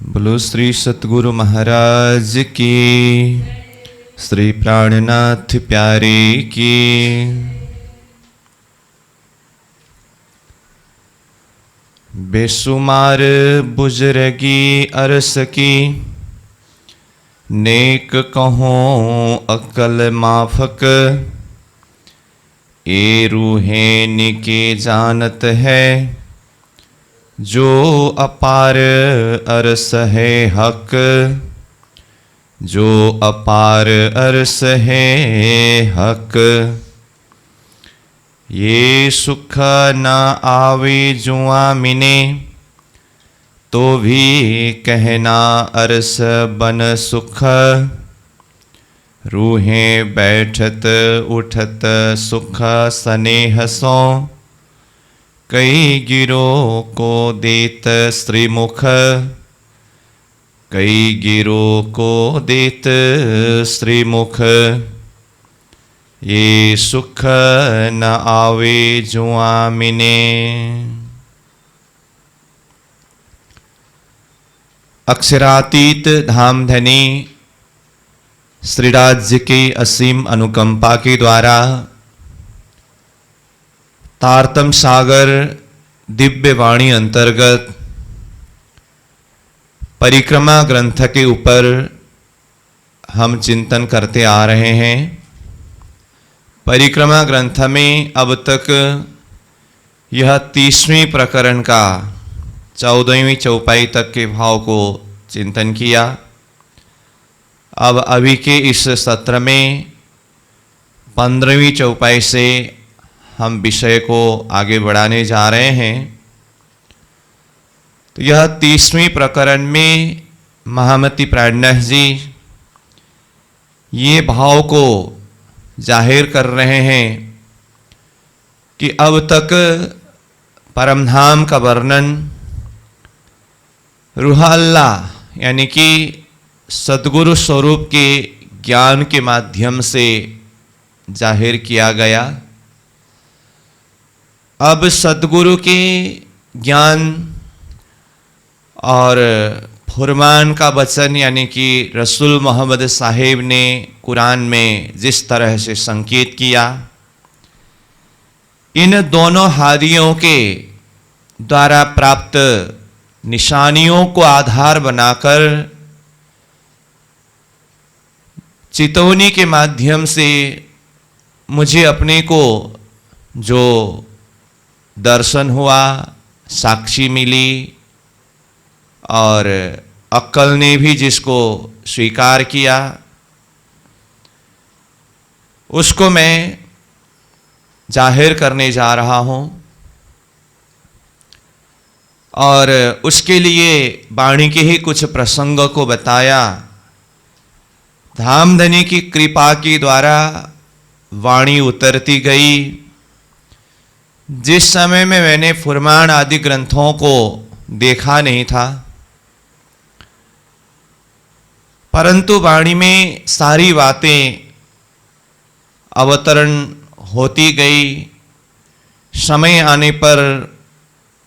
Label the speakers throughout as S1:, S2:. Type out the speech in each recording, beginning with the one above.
S1: बोलो श्री सतगुरु महाराज की, श्री प्राणनाथ प्यारे की। बेसुमार बुजरगी अरस की, नेक कहों अकल माफक। ए रूहें निके जानत है, जो अपार अरस है हक। जो अपार अरस है हक। ये सुख न आवे जुआ मिने, तो भी कहना अरस बन सुख। रूहें बैठत उठत सुख स्नेह सो, कई गिरों को देत श्रीमुख। कई गिरों को देत श्रीमुख। ये सुख न आवे जुआ मिने। अक्षरातीत धामधनी श्रीराज की असीम अनुकंपा के द्वारा तारतम सागर दिव्य वाणी अंतर्गत परिक्रमा ग्रंथ के ऊपर हम चिंतन करते आ रहे हैं। परिक्रमा ग्रंथ में अब तक यह 30वें प्रकरण का 14वीं चौपाई तक के भाव को चिंतन किया। अब अभी के इस सत्र में 15वीं चौपाई से हम विषय को आगे बढ़ाने जा रहे हैं। तो यह 30वें प्रकरण में महामती प्राणनाथ जी ये भाव को जाहिर कर रहे हैं कि अब तक परमधाम का वर्णन रूह अल्लाह यानी कि सद्गुरु स्वरूप के ज्ञान के माध्यम से जाहिर किया गया। अब सद्गुरु के ज्ञान और फुरमान का वचन यानी कि रसूल मोहम्मद साहिब ने कुरान में जिस तरह से संकेत किया, इन दोनों हादियों के द्वारा प्राप्त निशानियों को आधार बनाकर चितौनी के माध्यम से मुझे अपने को जो दर्शन हुआ, साक्षी मिली और अक्ल ने भी जिसको स्वीकार किया, उसको मैं जाहिर करने जा रहा हूँ। और उसके लिए वाणी के ही कुछ प्रसंगों को बताया। धामधनी की कृपा के द्वारा वाणी उतरती गई। जिस समय में मैंने फुरमान आदि ग्रंथों को देखा नहीं था, परंतु वाणी में सारी बातें अवतरण होती गई। समय आने पर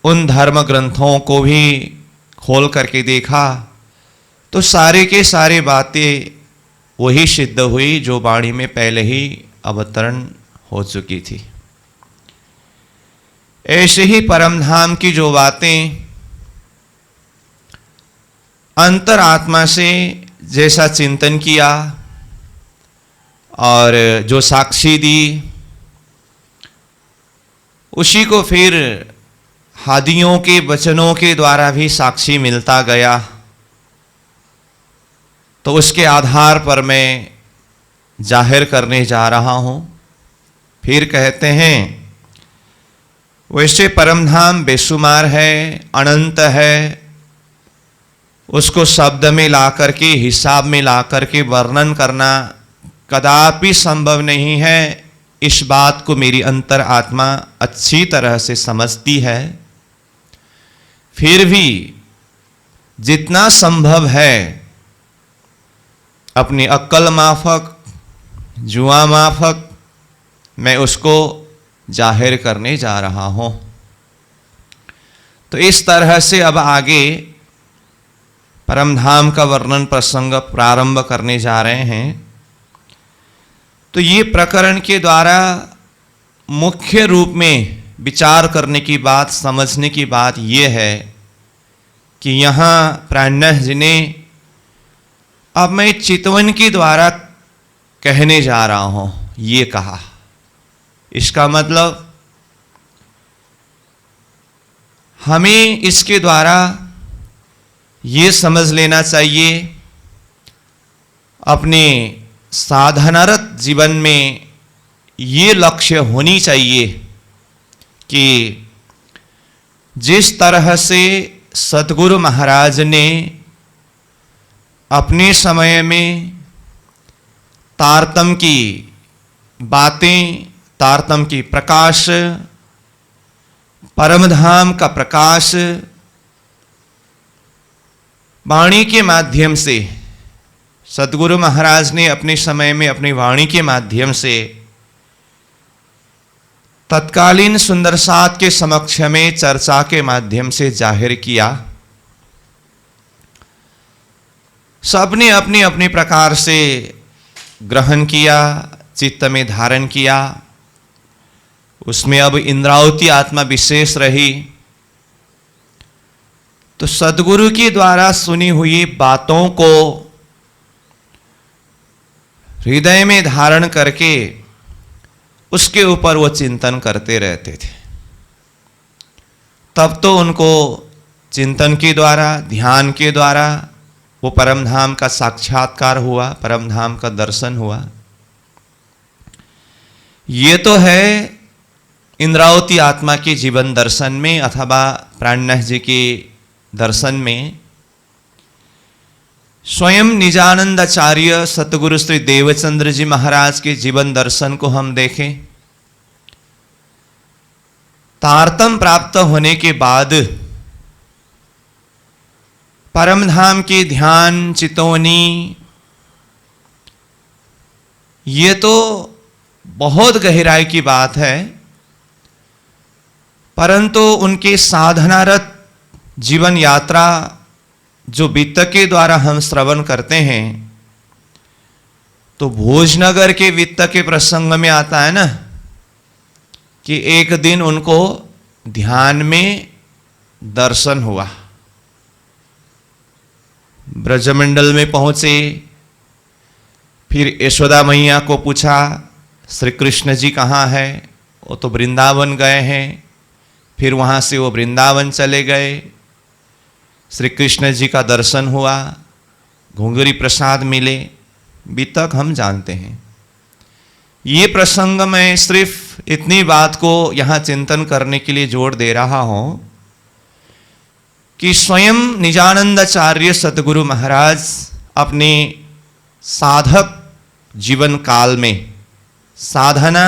S1: उन धर्म ग्रंथों को भी खोल करके देखा तो सारे के सारे बातें वही सिद्ध हुई जो वाणी में पहले ही अवतरण हो चुकी थी। ऐसे ही परमधाम की जो बातें अंतरात्मा से जैसा चिंतन किया और जो साक्षी दी, उसी को फिर हादियों के वचनों के द्वारा भी साक्षी मिलता गया। तो उसके आधार पर मैं जाहिर करने जा रहा हूँ। फिर कहते हैं, वैसे परमधाम बेशुमार है, अनंत है। उसको शब्द में ला करके, हिसाब में ला करके वर्णन करना कदापि संभव नहीं है। इस बात को मेरी अंतर आत्मा अच्छी तरह से समझती है। फिर भी जितना संभव है अपनी अक्ल माफक, जुआ माफक मैं उसको जाहिर करने जा रहा हूँ। तो इस तरह से अब आगे परम धाम का वर्णन प्रसंग प्रारंभ करने जा रहे हैं। तो ये प्रकरण के द्वारा मुख्य रूप में विचार करने की बात, समझने की बात ये है कि यहाँ प्राणनाथ जी ने अब मैं चितवन के द्वारा कहने जा रहा हूं ये कहा। इसका मतलब हमें इसके द्वारा ये समझ लेना चाहिए, अपने साधनारत जीवन में ये लक्ष्य होनी चाहिए कि जिस तरह से सतगुरु महाराज ने अपने समय में तारतम्य की बातें, तारतम्य की प्रकाश, परमधाम का प्रकाश वाणी के माध्यम से, सतगुरु महाराज ने अपने समय में अपनी वाणी के माध्यम से तत्कालीन सुंदर साथ के समक्ष में चर्चा के माध्यम से जाहिर किया। सबने अपनी अपनी प्रकार से ग्रहण किया, चित्त में धारण किया। उसमें अब इंद्रावती आत्मा विशेष रही। तो सद्गुरु के द्वारा सुनी हुई बातों को हृदय में धारण करके उसके ऊपर वो चिंतन करते रहते थे। तब तो उनको चिंतन के द्वारा, ध्यान के द्वारा वो परम धाम का साक्षात्कार हुआ, परम धाम का दर्शन हुआ। ये तो है इंद्रावती आत्मा के जीवन दर्शन में अथवा प्राणनाथ जी के दर्शन में। स्वयं निजानंदाचार्य सतगुरु श्री देवचंद्र जी महाराज के जीवन दर्शन को हम देखें। तारतम्य प्राप्त होने के बाद परम धाम के ध्यान, चितौनी, ये तो बहुत गहराई की बात है, परंतु उनके साधनारत जीवन यात्रा जो वित्त के द्वारा हम श्रवण करते हैं, तो भोजनगर के वित्त के प्रसंग में आता है ना कि एक दिन उनको ध्यान में दर्शन हुआ। ब्रजमंडल में पहुंचे, फिर यशोदा मैया को पूछा श्री कृष्ण जी कहाँ है? वो तो वृंदावन गए हैं। फिर वहाँ से वो वृंदावन चले गए। श्री कृष्ण जी का दर्शन हुआ, घुंघरी प्रसाद मिले, बीतक हम जानते हैं। ये प्रसंग मैं सिर्फ इतनी बात को यहाँ चिंतन करने के लिए जोर दे रहा हूँ कि स्वयं निजानंदाचार्य सतगुरु महाराज अपने साधक जीवन काल में, साधना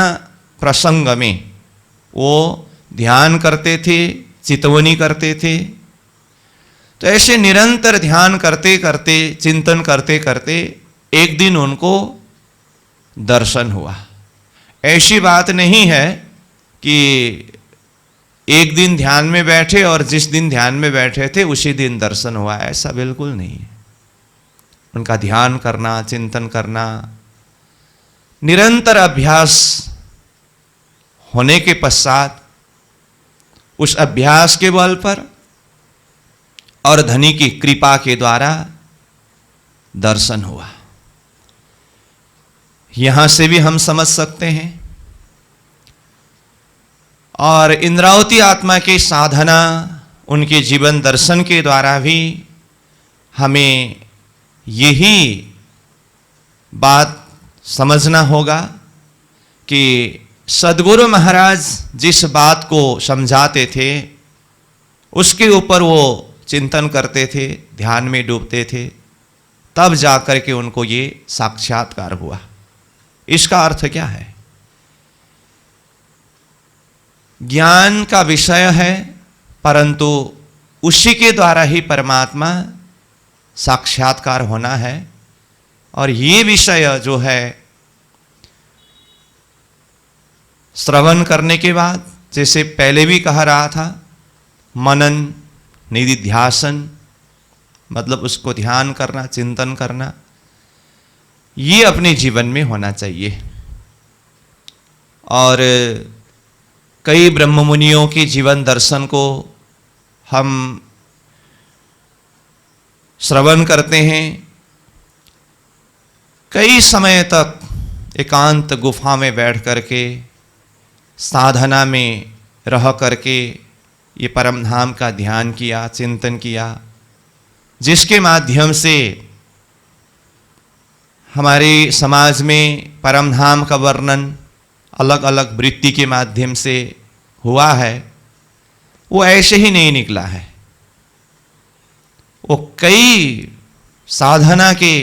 S1: प्रसंग में वो ध्यान करते थे, चितवनी करते थे। तो ऐसे निरंतर ध्यान करते करते, चिंतन करते करते एक दिन उनको दर्शन हुआ। ऐसी बात नहीं है कि एक दिन ध्यान में बैठे और जिस दिन ध्यान में बैठे थे उसी दिन दर्शन हुआ, ऐसा बिल्कुल नहीं है। उनका ध्यान करना, चिंतन करना, निरंतर अभ्यास होने के पश्चात उस अभ्यास के बल पर और धनी की कृपा के द्वारा दर्शन हुआ। यहां से भी हम समझ सकते हैं। और इंद्रावती आत्मा की साधना, उनके जीवन दर्शन के द्वारा भी हमें यही बात समझना होगा कि सद्गुरु महाराज जिस बात को समझाते थे उसके ऊपर वो चिंतन करते थे, ध्यान में डूबते थे, तब जाकर के उनको ये साक्षात्कार हुआ। इसका अर्थ क्या है? ज्ञान का विषय है, परंतु उसी के द्वारा ही परमात्मा साक्षात्कार होना है। और ये विषय जो है श्रवण करने के बाद, जैसे पहले भी कह रहा था, मनन, निधिध्यासन, मतलब उसको ध्यान करना, चिंतन करना, ये अपने जीवन में होना चाहिए। और कई ब्रह्म मुनियों के जीवन दर्शन को हम श्रवण करते हैं। कई समय तक एकांत गुफा में बैठ करके, साधना में रह करके ये परम धाम का ध्यान किया, चिंतन किया, जिसके माध्यम से हमारे समाज में परम धाम का वर्णन अलग अलग वृत्ति के माध्यम से हुआ है। वो ऐसे ही नहीं निकला है, वो कई साधना के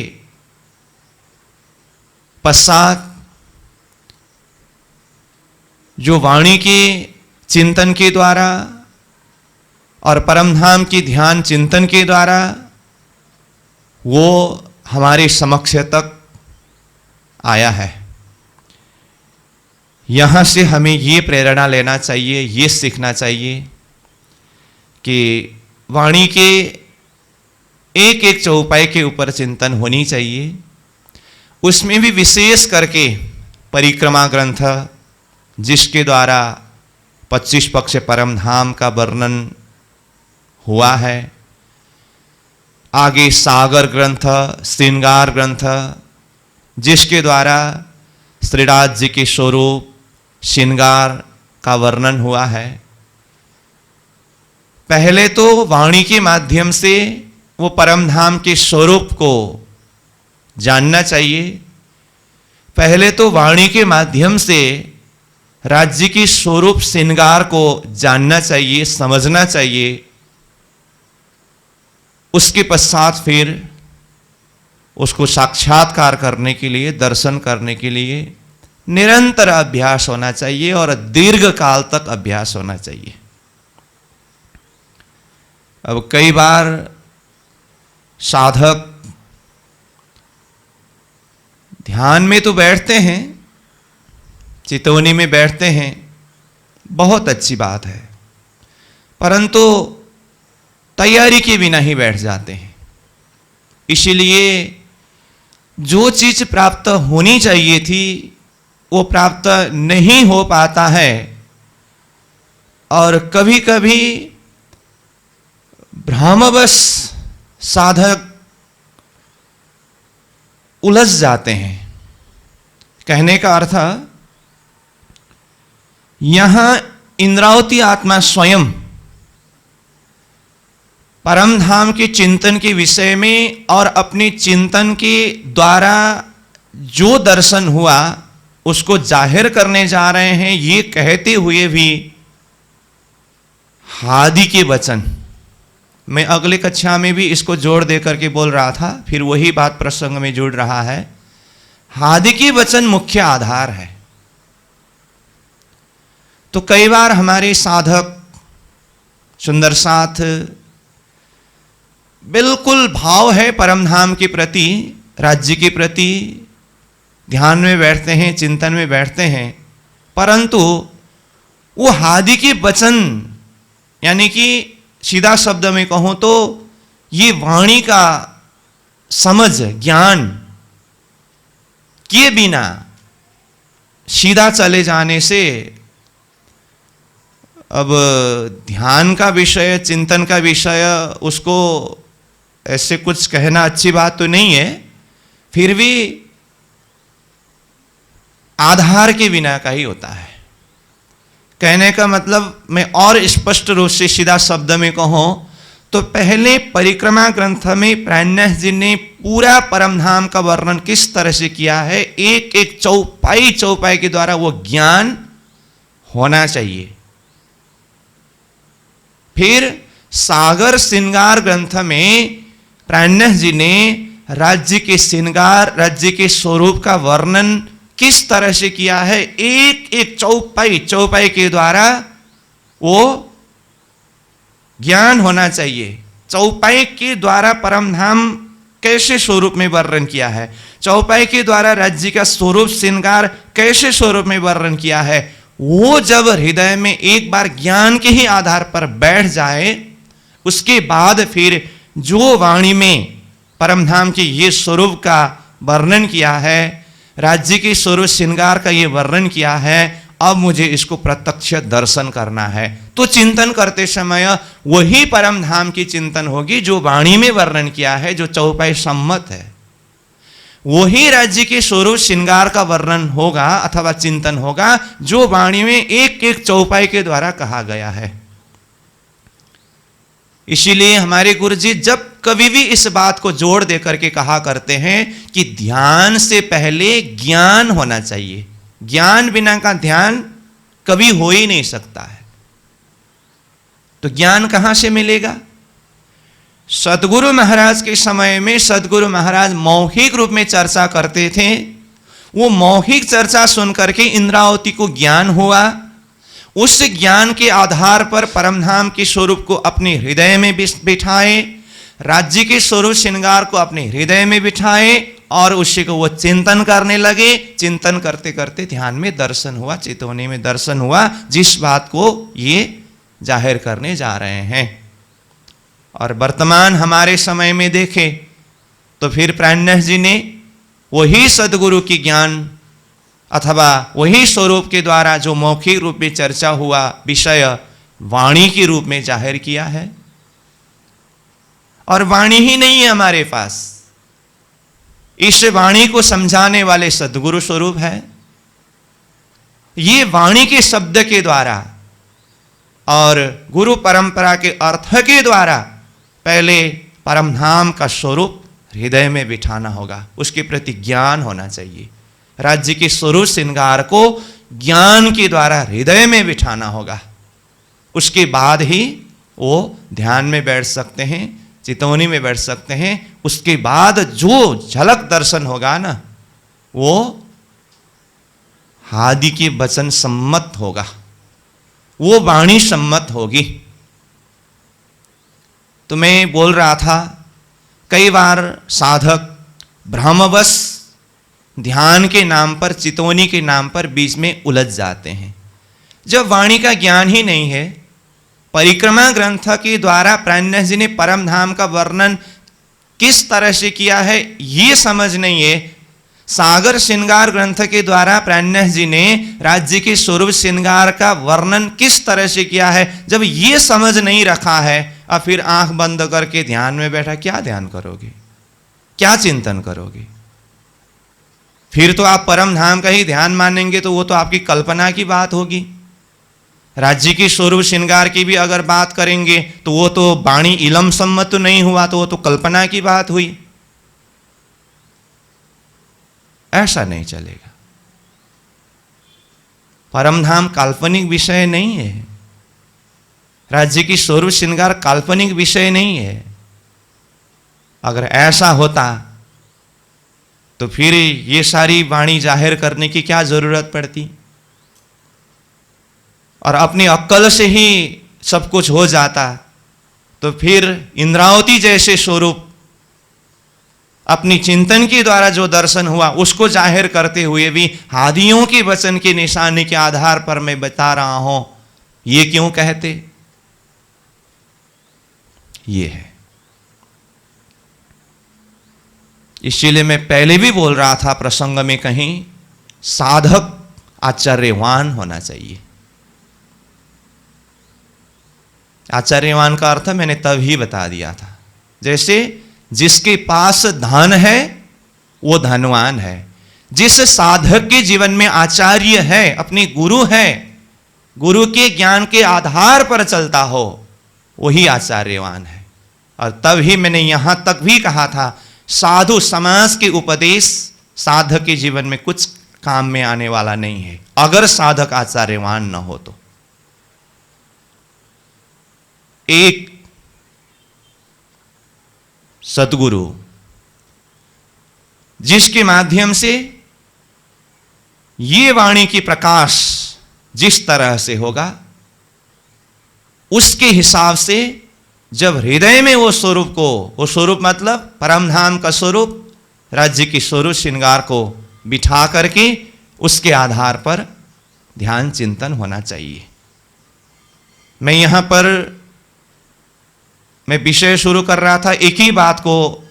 S1: पश्चात जो वाणी के चिंतन के द्वारा और परम धाम की ध्यान चिंतन के द्वारा वो हमारे समक्ष तक आया है। यहाँ से हमें ये प्रेरणा लेना चाहिए, ये सीखना चाहिए कि वाणी के एक एक चौपाई के ऊपर चिंतन होनी चाहिए। उसमें भी विशेष करके परिक्रमा ग्रंथ, जिसके द्वारा 25 पक्ष परम धाम का वर्णन हुआ है, आगे सागर ग्रंथ, श्रृंगार ग्रंथ, जिसके द्वारा श्रीराज जी के स्वरूप श्रृंगार का वर्णन हुआ है। पहले तो वाणी के माध्यम से वो परम धाम के स्वरूप को जानना चाहिए। पहले तो वाणी के माध्यम से राज्य के स्वरूप श्रृंगार को जानना चाहिए, समझना चाहिए। उसके पश्चात फिर उसको साक्षात्कार करने के लिए, दर्शन करने के लिए निरंतर अभ्यास होना चाहिए और दीर्घ काल तक अभ्यास होना चाहिए। अब कई बार साधक ध्यान में तो बैठते हैं, चितौनी में बैठते हैं, बहुत अच्छी बात है, परंतु तैयारी के बिना ही बैठ जाते हैं। इसीलिए जो चीज प्राप्त होनी चाहिए थी वो प्राप्त नहीं हो पाता है और कभी कभी भ्रमवश साधक उलझ जाते हैं। कहने का अर्थ, यहां इंद्रावती आत्मा स्वयं परम धाम के चिंतन के विषय में और अपने चिंतन के द्वारा जो दर्शन हुआ उसको जाहिर करने जा रहे हैं। ये कहते हुए भी हादि के वचन, मैं अगले कक्षा में भी इसको जोड़ दे करके बोल रहा था, फिर वही बात प्रसंग में जुड़ रहा है। हादि के वचन मुख्य आधार है। तो कई बार हमारे साधक सुंदर साथ बिल्कुल भाव है परम धाम के प्रति, राज्य के प्रति, ध्यान में बैठते हैं, चिंतन में बैठते हैं, परंतु वो हादि के वचन, यानी कि सीधा शब्द में कहूं तो ये वाणी का समझ, ज्ञान किए बिना सीधा चले जाने से अब ध्यान का विषय, चिंतन का विषय, उसको ऐसे कुछ कहना अच्छी बात तो नहीं है, फिर भी आधार के बिना का ही होता है। कहने का मतलब, मैं और स्पष्ट रूप से सीधा शब्द में कहूं तो पहले परिक्रमा ग्रंथ में प्राणनाथ जी ने पूरा परम धाम का वर्णन किस तरह से किया है, एक एक चौपाई चौपाई के द्वारा वो ज्ञान होना चाहिए। फिर सागर श्रृंगार ग्रंथ में प्राणनाथ जी ने राज्य के श्रृंगार, राज्य के स्वरूप का वर्णन किस तरह से किया है, एक एक चौपाई चौपाई के द्वारा वो ज्ञान होना चाहिए। चौपाई के द्वारा परम धाम कैसे स्वरूप में वर्णन किया है, चौपाई के द्वारा राज्य का स्वरूप श्रृंगार कैसे स्वरूप में वर्णन किया है, वो जब हृदय में एक बार ज्ञान के ही आधार पर बैठ जाए, उसके बाद फिर जो वाणी में परमधाम के ये स्वरूप का वर्णन किया है, राज्य के स्वरूप श्रृंगार का ये वर्णन किया है, अब मुझे इसको प्रत्यक्ष दर्शन करना है। तो चिंतन करते समय वही परमधाम की चिंतन होगी जो वाणी में वर्णन किया है, जो चौपाई सम्मत है। वही राज्य के स्वरूप श्रृंगार का वर्णन होगा अथवा चिंतन होगा जो वाणी में एक एक चौपाई के द्वारा कहा गया है। इसीलिए हमारे गुरु जी जब कभी भी इस बात को जोड़ दे करके कहा करते हैं कि ध्यान से पहले ज्ञान होना चाहिए। ज्ञान बिना का ध्यान कभी हो ही नहीं सकता है। तो ज्ञान कहां से मिलेगा? सदगुरु महाराज के समय में सदगुरु महाराज मौखिक रूप में चर्चा करते थे। वो मौखिक चर्चा सुन करके इंद्रावती को ज्ञान हुआ। उस ज्ञान के आधार पर परमधाम के स्वरूप को अपने हृदय में बिठाए, राज्य के स्वरूप श्रृंगार को अपने हृदय में बिठाए और उसी को वो चिंतन करने लगे। चिंतन करते करते ध्यान में दर्शन हुआ, चेतवनी में दर्शन हुआ, जिस बात को ये जाहिर करने जा रहे हैं। और वर्तमान हमारे समय में देखें तो फिर प्राणनाथ जी ने वही सदगुरु की ज्ञान अथवा वही स्वरूप के द्वारा जो मौखिक रूप में चर्चा हुआ विषय वाणी के रूप में जाहिर किया है। और वाणी ही नहीं है हमारे पास, इस वाणी को समझाने वाले सदगुरु स्वरूप है। ये वाणी के शब्द के द्वारा और गुरु परंपरा के अर्थ के द्वारा पहले परमधाम का स्वरूप हृदय में बिठाना होगा, उसके प्रति ज्ञान होना चाहिए। राज्य के स्वरूप श्रृंगार को ज्ञान के द्वारा हृदय में बिठाना होगा। उसके बाद ही वो ध्यान में बैठ सकते हैं, चितौनी में बैठ सकते हैं। उसके बाद जो झलक दर्शन होगा ना, वो आदि के वचन सम्मत होगा, वो वाणी सम्मत होगी। तो मैं बोल रहा था कई बार साधक भ्रमवश ध्यान के नाम पर, चितौनी के नाम पर बीच में उलझ जाते हैं। जब वाणी का ज्ञान ही नहीं है, परिक्रमा ग्रंथ के द्वारा प्राणनाथ जी ने परमधाम का वर्णन किस तरह से किया है ये समझ नहीं है। सागर श्रृंगार ग्रंथ के द्वारा प्राणनाथ जी ने राज्य के स्वरूप श्रृंगार का वर्णन किस तरह से किया है, जब ये समझ नहीं रखा है और फिर आंख बंद करके ध्यान में बैठा, क्या ध्यान करोगे, क्या चिंतन करोगे? फिर तो आप परमधाम का ही ध्यान मानेंगे तो वो तो आपकी कल्पना की बात होगी। राज्य की स्वरूप श्रृंगार की भी अगर बात करेंगे तो वो तो वाणी इलम सम्मत तो नहीं हुआ, तो वो तो कल्पना की बात हुई। ऐसा नहीं चलेगा। परमधाम काल्पनिक विषय नहीं है, राज्य की स्वरूप श्रृंगार काल्पनिक विषय नहीं है। अगर ऐसा होता तो फिर ये सारी वाणी जाहिर करने की क्या जरूरत पड़ती, और अपनी अक्ल से ही सब कुछ हो जाता। तो फिर इंद्रावती जैसे स्वरूप अपनी चिंतन के द्वारा जो दर्शन हुआ उसको जाहिर करते हुए भी हादियों के वचन की निशानी के आधार पर मैं बता रहा हूं, ये क्यों कहते? ये है। इसीलिए मैं पहले भी बोल रहा था प्रसंग में कहीं, साधक आचार्यवान होना चाहिए। आचार्यवान का अर्थ मैंने तभी बता दिया था, जैसे जिसके पास धन है वो धनवान है। जिस साधक के जीवन में आचार्य है, अपने गुरु है, गुरु के ज्ञान के आधार पर चलता हो, वही आचार्यवान है। और तभी मैंने यहां तक भी कहा था, साधु समाज के उपदेश साधक के जीवन में कुछ काम में आने वाला नहीं है अगर साधक आचार्यवान न हो तो। एक सद्गुरु जिसके माध्यम से ये वाणी की प्रकाश जिस तरह से होगा, उसके हिसाब से जब हृदय में वो स्वरूप को, वो स्वरूप मतलब परमधाम का स्वरूप, राज्य की स्वरूप श्रृंगार को बिठा करके उसके आधार पर ध्यान चिंतन होना चाहिए। मैं यहां पर मैं विषय शुरू कर रहा था एक ही बात को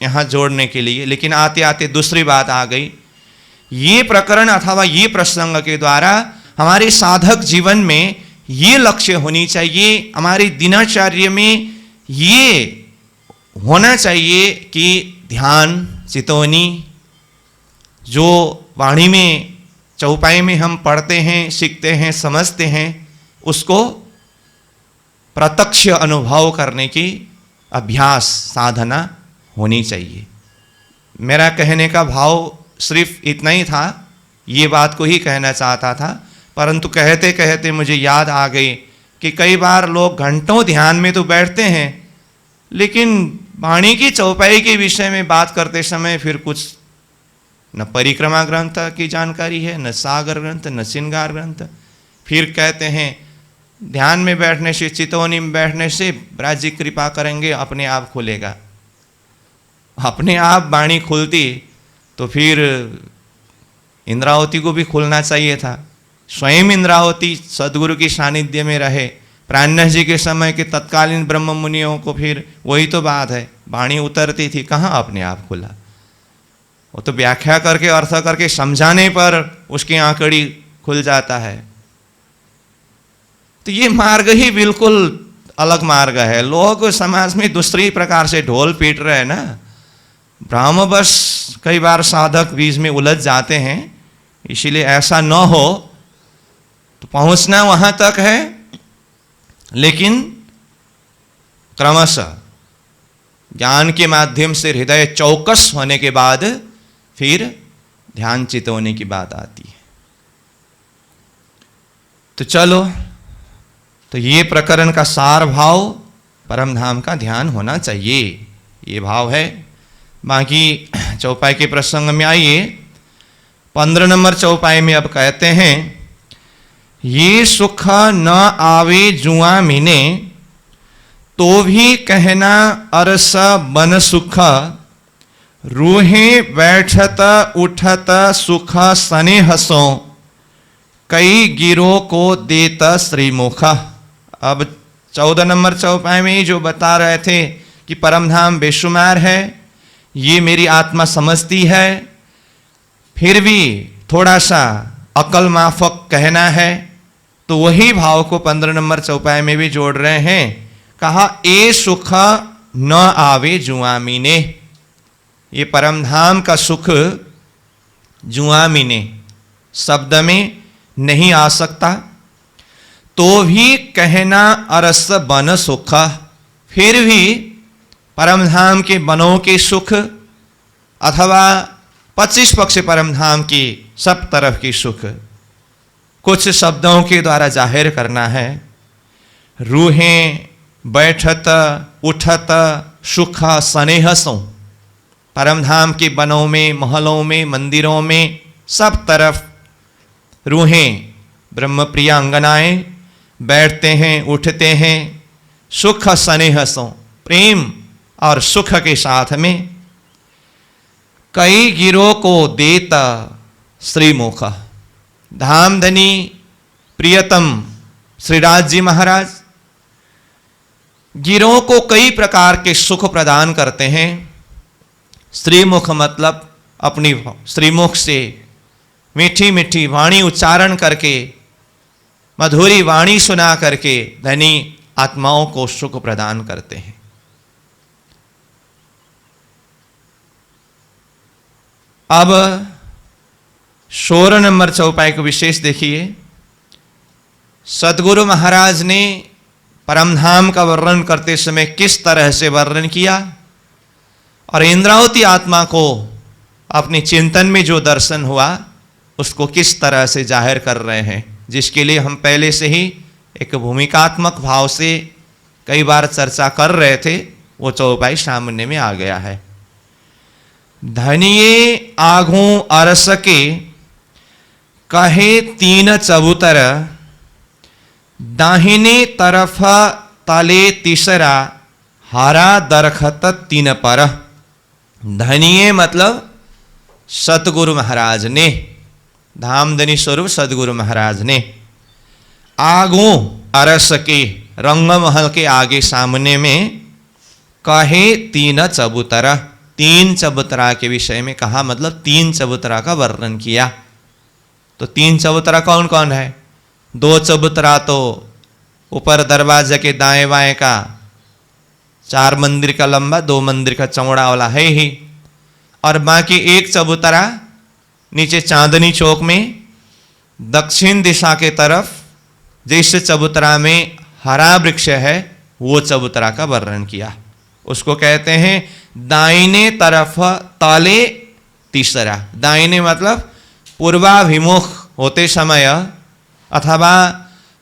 S1: यहाँ जोड़ने के लिए, लेकिन आते आते दूसरी बात आ गई। ये प्रकरण अथवा ये प्रसंग के द्वारा हमारे साधक जीवन में ये लक्ष्य होनी चाहिए, हमारी दिनचर्या में ये होना चाहिए कि ध्यान चितौनी जो वाणी में चौपाई में हम पढ़ते हैं, सीखते हैं, समझते हैं, उसको प्रत्यक्ष अनुभव करने की अभ्यास साधना होनी चाहिए। मेरा कहने का भाव सिर्फ इतना ही था, ये बात को ही कहना चाहता था, परंतु कहते कहते मुझे याद आ गई कि कई बार लोग घंटों ध्यान में तो बैठते हैं, लेकिन वाणी की चौपाई के विषय में बात करते समय फिर कुछ न परिक्रमा ग्रंथ की जानकारी है, न सागर ग्रंथ, न श्रृंगार ग्रंथ। फिर कहते हैं ध्यान में बैठने से, चितौनी में बैठने से ब्रज जी कृपा करेंगे, अपने आप खुलेगा। अपने आप वाणी खुलती तो फिर इंद्रावती को भी खुलना चाहिए था। स्वयं इंद्रावती सदगुरु की सानिध्य में रहे, प्राणनाथ जी के समय के तत्कालीन ब्रह्म मुनियों को फिर वही तो बात है, वाणी उतरती थी, कहाँ अपने आप खुला। वो तो व्याख्या करके अर्थ करके समझाने पर उसकी आंकड़ी खुल जाता है। तो ये मार्ग ही बिल्कुल अलग मार्ग है। लोग समाज में दूसरी प्रकार से ढोल पीट रहे हैं ना, ब्रह्मवश कई बार साधक बीच में उलझ जाते हैं। इसीलिए ऐसा न हो, तो पहुंचना वहां तक है, लेकिन क्रमशः ज्ञान के माध्यम से हृदय चौकस होने के बाद फिर ध्यान चित होने की बात आती है। तो चलो, तो ये प्रकरण का सार भाव परम धाम का ध्यान होना चाहिए, ये भाव है। बाकी चौपाई के प्रसंग में आइए, 15 नंबर चौपाई में अब कहते हैं, ये सुख न आवे जुआ मीने, तो भी कहना अरस बन सुख, रूहे बैठत उठत सुख सने हसो, कई गिरो को देत श्रीमुख। अब 14 नंबर चौपाई में जो बता रहे थे कि परमधाम बेशुमार है, ये मेरी आत्मा समझती है, फिर भी थोड़ा सा अकल माफक कहना है, तो वही भाव को 15 नंबर चौपाई में भी जोड़ रहे हैं। कहा ए सुख न आवे जुआ मीने, ये परमधाम का सुख जुआ मीने शब्द में नहीं आ सकता। तो भी कहना अरस बन सुख, फिर भी परमधाम के बनों के सुख अथवा 25 पक्ष परमधाम की सब तरफ की सुख कुछ शब्दों के द्वारा जाहिर करना है। रूहें बैठत उठत सुख स्नेहसों, परमधाम के बनों में, महलों में, मंदिरों में सब तरफ रूहें ब्रह्म प्रियांगनाएं बैठते हैं, उठते हैं, सुख स्नेहसों प्रेम और सुख के साथ में। कई गिरों को देता श्रीमुख, धामधनी प्रियतम श्रीराज जी महाराज गिरों को कई प्रकार के सुख प्रदान करते हैं। श्रीमुख मतलब अपनी श्रीमुख से मीठी मीठी वाणी उच्चारण करके, मधुरी वाणी सुना करके धनी आत्माओं को सुख प्रदान करते हैं। अब 16 नंबर चौपाई को विशेष देखिए। सदगुरु महाराज ने परमधाम का वर्णन करते समय किस तरह से वर्णन किया, और इंद्रावती आत्मा को अपने चिंतन में जो दर्शन हुआ उसको किस तरह से जाहिर कर रहे हैं, जिसके लिए हम पहले से ही एक भूमिकात्मक भाव से कई बार चर्चा कर रहे थे। वो चौपाई सामने में आ गया है। धनिये आघों अरस के, कहे तीन चबूतर, दाहिने तरफ तले तीसरा, हरा दरखत तीन पर। धनिये मतलब सतगुरु महाराज ने, धामधनी स्वरूप सदगुरु महाराज ने। आगों अरस के, रंगमहल के आगे सामने में कहे तीन चबूतरा, तीन चबूतरा के विषय में कहा, मतलब तीन चबूतरा का वर्णन किया। तो तीन चबूतरा कौन कौन है? दो चबूतरा तो ऊपर दरवाजे के दाएं बाएं का 4 मंदिर का लंबा 2 मंदिर का चौड़ा वाला है ही, और बाकी एक चबूतरा नीचे चांदनी चौक में दक्षिण दिशा के तरफ जिस चबूतरा में हरा वृक्ष है वो चबूतरा का वर्णन किया। उसको कहते हैं दाहिने तरफ तले तीसरा। दाहिने मतलब पूर्वाभिमुख होते समय अथवा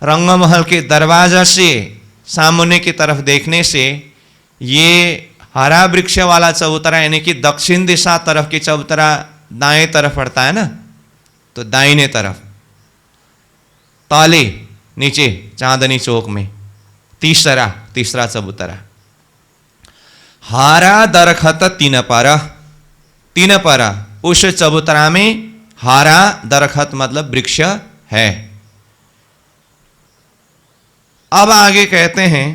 S1: रंगमहल के दरवाजा से सामने की तरफ देखने से ये हरा वृक्ष वाला चबूतरा यानी कि दक्षिण दिशा तरफ की चबूतरा दाएं तरफ पड़ता है ना, तो दाहिने तरफ ताले नीचे चांदनी चौक में तीसरा चबूतरा। हारा दरखत तीन पर उस चबूतरा में हारा दरखत मतलब वृक्ष है। अब आगे कहते हैं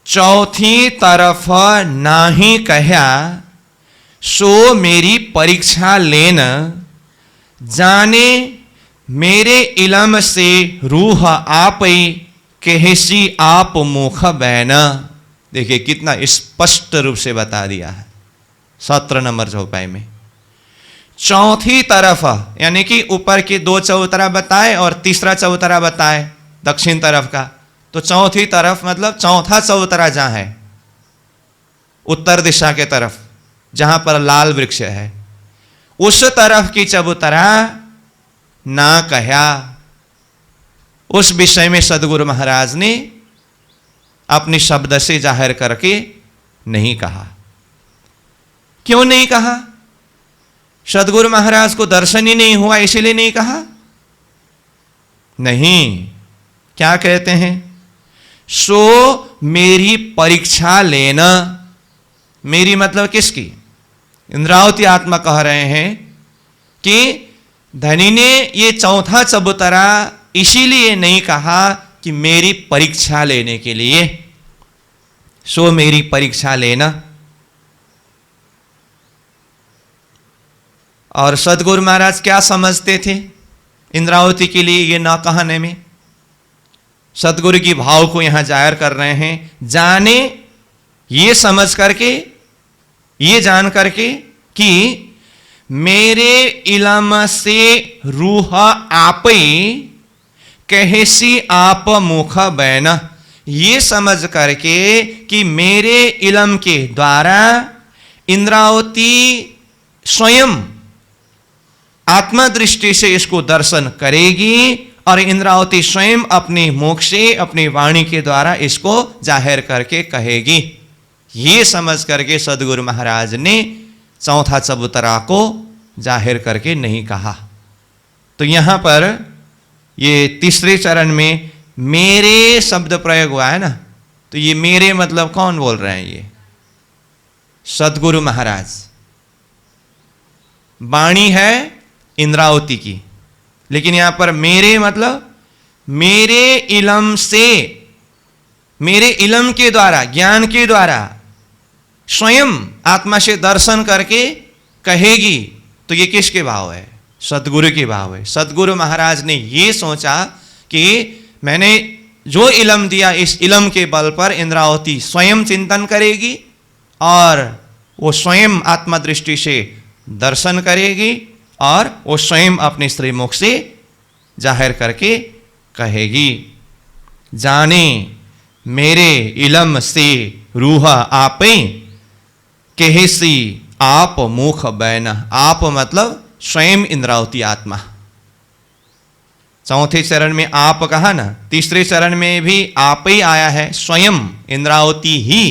S1: चौथी तरफ नाही कह्या सो मेरी परीक्षा लेन, जाने मेरे इलम से रूह आप कहसी आप मुख बैन। देखिए कितना स्पष्ट रूप से बता दिया है सत्र नंबर चौपाई में। चौथी तरफ यानी कि ऊपर के 2 चबूतरा बताए और तीसरा चबूतरा बताए दक्षिण तरफ का, तो चौथी तरफ मतलब चौथा चबूतरा जहां है उत्तर दिशा के तरफ जहां पर लाल वृक्ष है, उस तरफ की चबूतरा ना कहा। उस विषय में सदगुरु महाराज ने अपने शब्द से जाहिर करके नहीं कहा। क्यों नहीं कहा? सदगुरु महाराज को दर्शन ही नहीं हुआ इसीलिए नहीं कहा? नहीं, क्या कहते हैं? सो मेरी परीक्षा लेना। मेरी मतलब किसकी? इंद्रावती आत्मा कह रहे हैं कि धनी ने ये चौथा चबूतरा इसीलिए नहीं कहा कि मेरी परीक्षा लेने के लिए, सो मेरी परीक्षा लेना। और सदगुरु महाराज क्या समझते थे इंद्रावती के लिए ये न कहने में? सदगुरु की भाव को यहां जाहिर कर रहे हैं, जाने ये समझ करके, ये जान करके कि मेरे इलम से रूह आप कहसी आप मुख बैन। ये समझ करके कि मेरे इलम के द्वारा इंद्रावती स्वयं आत्मा दृष्टि से इसको दर्शन करेगी और इंद्रावती स्वयं अपने मुख से अपनी वाणी के द्वारा इसको जाहिर करके कहेगी। ये समझ करके सदगुरु महाराज ने चौथा चबूतरा को जाहिर करके नहीं कहा। तो यहां पर ये तीसरे चरण में मेरे शब्द प्रयोग हुआ है ना, तो ये मेरे मतलब कौन बोल रहे हैं? ये सदगुरु महाराज। वाणी है इंद्रावती की, लेकिन यहां पर मेरे मतलब मेरे इलम से, मेरे इलम के द्वारा, ज्ञान के द्वारा स्वयं आत्मा से दर्शन करके कहेगी। तो ये किसके भाव है? सदगुरु के भाव है। सदगुरु महाराज ने ये सोचा कि मैंने जो इलम दिया, इस इलम के बल पर इंद्रावती स्वयं चिंतन करेगी और वो स्वयं आत्मा दृष्टि से दर्शन करेगी और वो स्वयं अपने श्रीमुख से जाहिर करके कहेगी। जाने मेरे इलम से रूह आप कहसी आप मुख बैन। आप मतलब स्वयं इंद्रावती आत्मा। चौथे चरण में आप कहा ना, तीसरे चरण में भी आप ही आया है, स्वयं इंद्रावती ही।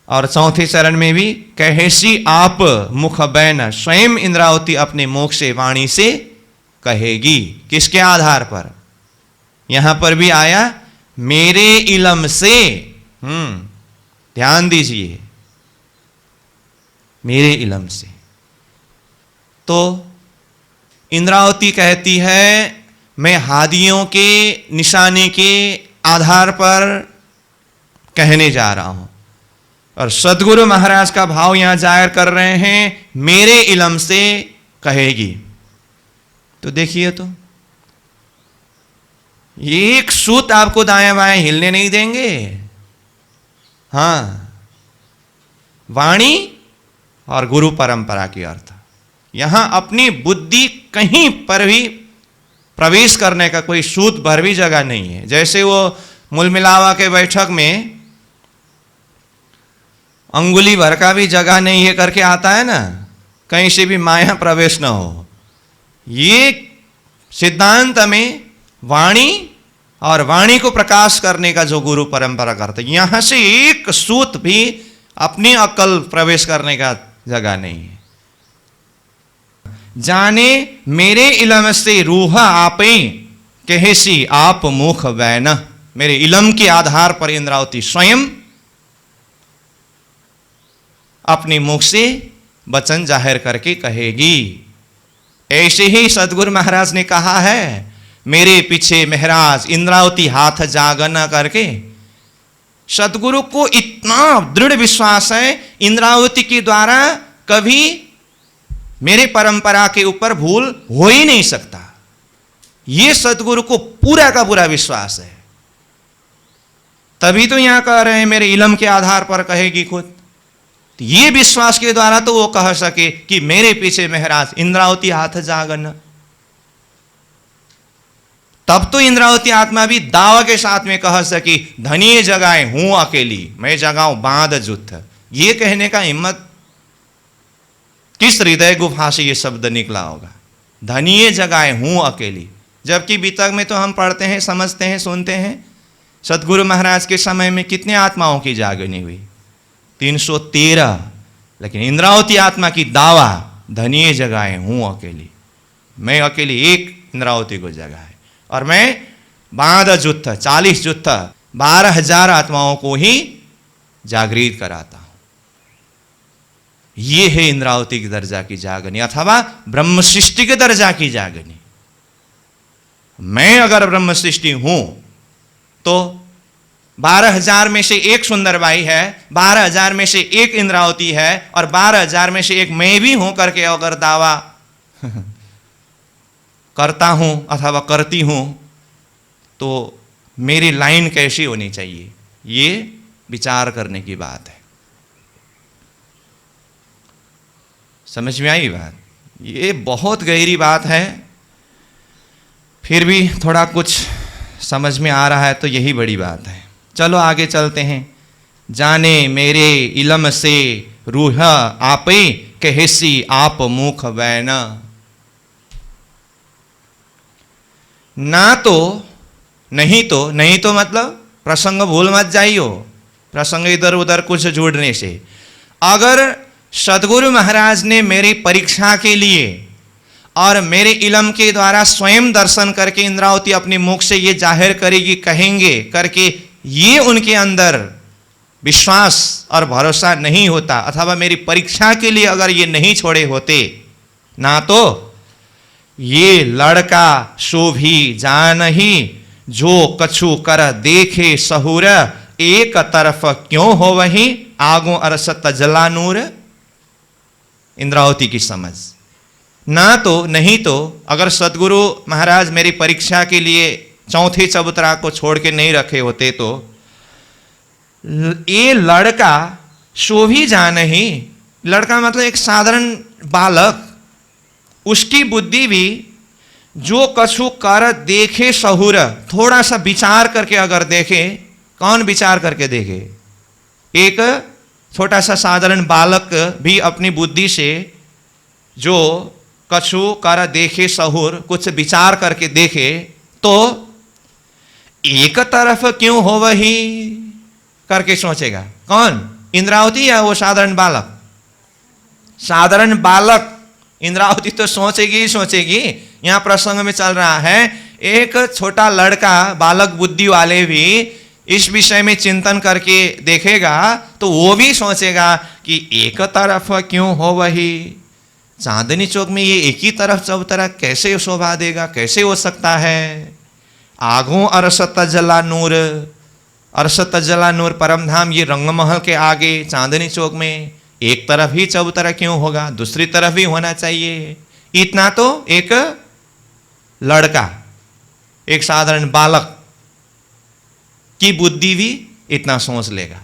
S1: और चौथे चरण में भी कहसी आप मुख बैन, स्वयं इंद्रावती अपने मुख से, वाणी से कहेगी। किसके आधार पर? यहां पर भी आया मेरे इलम से। ध्यान दीजिए, मेरे इलम से। तो इंद्रावती कहती है मैं हादियों के निशाने के आधार पर कहने जा रहा हूं। और सदगुरु महाराज का भाव यहां जाहिर कर रहे हैं, मेरे इलम से कहेगी। तो देखिए, तो एक सूत आपको दाएं बाएं हिलने नहीं देंगे। हां, वाणी और गुरु परंपरा की अर्थ, यहां अपनी बुद्धि कहीं पर भी प्रवेश करने का कोई सूत भर भी जगह नहीं है। जैसे वो मूल मिलावा के बैठक में अंगुली भर का भी जगह नहीं है करके आता है ना, कहीं से भी माया प्रवेश न हो। ये सिद्धांत में वाणी और वाणी को प्रकाश करने का जो गुरु परंपरा करते, यहां से एक सूत भी अपनी अक्ल प्रवेश करने का जगह नहीं है। जाने मेरे इलम से रूह आपे कहेसी आप मुख वैन। मेरे इलम के आधार पर इंद्रावती स्वयं अपने मुख से वचन जाहिर करके कहेगी। ऐसे ही सदगुरु महाराज ने कहा है, मेरे पीछे महाराज इंद्रावती हाथ जागना करके। सदगुरु को इतना दृढ़ विश्वास है, इंद्रावती के द्वारा कभी मेरे परंपरा के ऊपर भूल हो ही नहीं सकता। यह सदगुरु को पूरा का पूरा विश्वास है। तभी तो यहां कह रहे हैं मेरे इलम के आधार पर कहेगी खुद। ये विश्वास के द्वारा तो वो कह सके कि मेरे पीछे महाराज इंद्रावती हाथ जागन। तब तो इंद्रावती आत्मा भी दावा के साथ में कह सकी, धनिये जगाए हूं अकेली, मैं जगाऊं बांध जुथ। ये कहने का हिम्मत किस हृदय गुफा से ये शब्द निकला होगा, धनिये जगाए हूं अकेली। जबकि बीतक में तो हम पढ़ते हैं, समझते हैं, सुनते हैं, सदगुरु महाराज के समय में कितने आत्माओं की जागनी हुई, 313। लेकिन इंद्रावती आत्मा की दावा, धनिये जगाए हूं अकेली, मैं अकेली एक इंद्रावती को जगाए और मैं बांध जुत्थ 40 जुत्थ 12,000 आत्माओं को ही जागृत कराता हूं। ये है इंद्रावती के दर्जा की जागनी अथवा ब्रह्म सृष्टि के दर्जा की जागनी। मैं अगर ब्रह्म सृष्टि हूं तो 12,000 में से एक सुंदरबाई है, 12,000 में से एक इंद्रावती है और 12,000 में से एक मैं भी हूं करके अगर दावा करता हूं अथवा करती हूं, तो मेरी लाइन कैसी होनी चाहिए, ये विचार करने की बात है। समझ में आई बात? ये बहुत गहरी बात है, फिर भी थोड़ा कुछ समझ में आ रहा है तो यही बड़ी बात है। चलो आगे चलते हैं। जाने मेरे इलम से रूह आपे कहेसी आप मुख वैन। ना तो नहीं तो मतलब प्रसंग भूल मत जाइयो, प्रसंग इधर उधर कुछ जोड़ने से। अगर सदगुरु महाराज ने मेरी परीक्षा के लिए और मेरे इलम के द्वारा स्वयं दर्शन करके इंद्रावती अपने मुख से ये जाहिर करेगी, कहेंगे करके ये उनके अंदर विश्वास और भरोसा नहीं होता, अथवा मेरी परीक्षा के लिए अगर ये नहीं छोड़े होते, ना तो ये लड़का शोभी जानही जो कछु कर देखे सहुर, एक तरफ क्यों हो वही आगो अरसत जला नूर। इंद्रावती की समझ। ना तो नहीं तो अगर सदगुरु महाराज मेरी परीक्षा के लिए चौथे चबूतरा को छोड़ के नहीं रखे होते तो ये लड़का शोभी जानही, लड़का मतलब एक साधारण बालक, उसकी बुद्धि भी जो कछु कर देखे सहुर, थोड़ा सा विचार करके अगर देखे, कौन विचार करके देखे, एक छोटा सा साधारण बालक भी अपनी बुद्धि से जो कछु कर देखे सहुर, कुछ विचार करके देखे तो एक तरफ क्यों हो वही करके सोचेगा। कौन? इंद्रावती या वो साधारण बालक? साधारण बालक इंद्रावती तो सोचेगी ही सोचेगी। यहां प्रसंग में चल रहा है एक छोटा लड़का बालक बुद्धि वाले भी इस विषय में चिंतन करके देखेगा तो वो भी सोचेगा कि एक तरफ क्यों हो वही, चांदनी चौक में ये एक ही तरफ चबूतरा कैसे शोभा देगा, कैसे हो सकता है। आगों अरसत जला नूर, अरसत जला नूर परमधाम ये रंगमहल के आगे चांदनी चौक में एक तरफ ही चबूतरा क्यों होगा, दूसरी तरफ भी होना चाहिए। इतना तो एक लड़का, एक साधारण बालक की बुद्धि भी इतना सोच लेगा।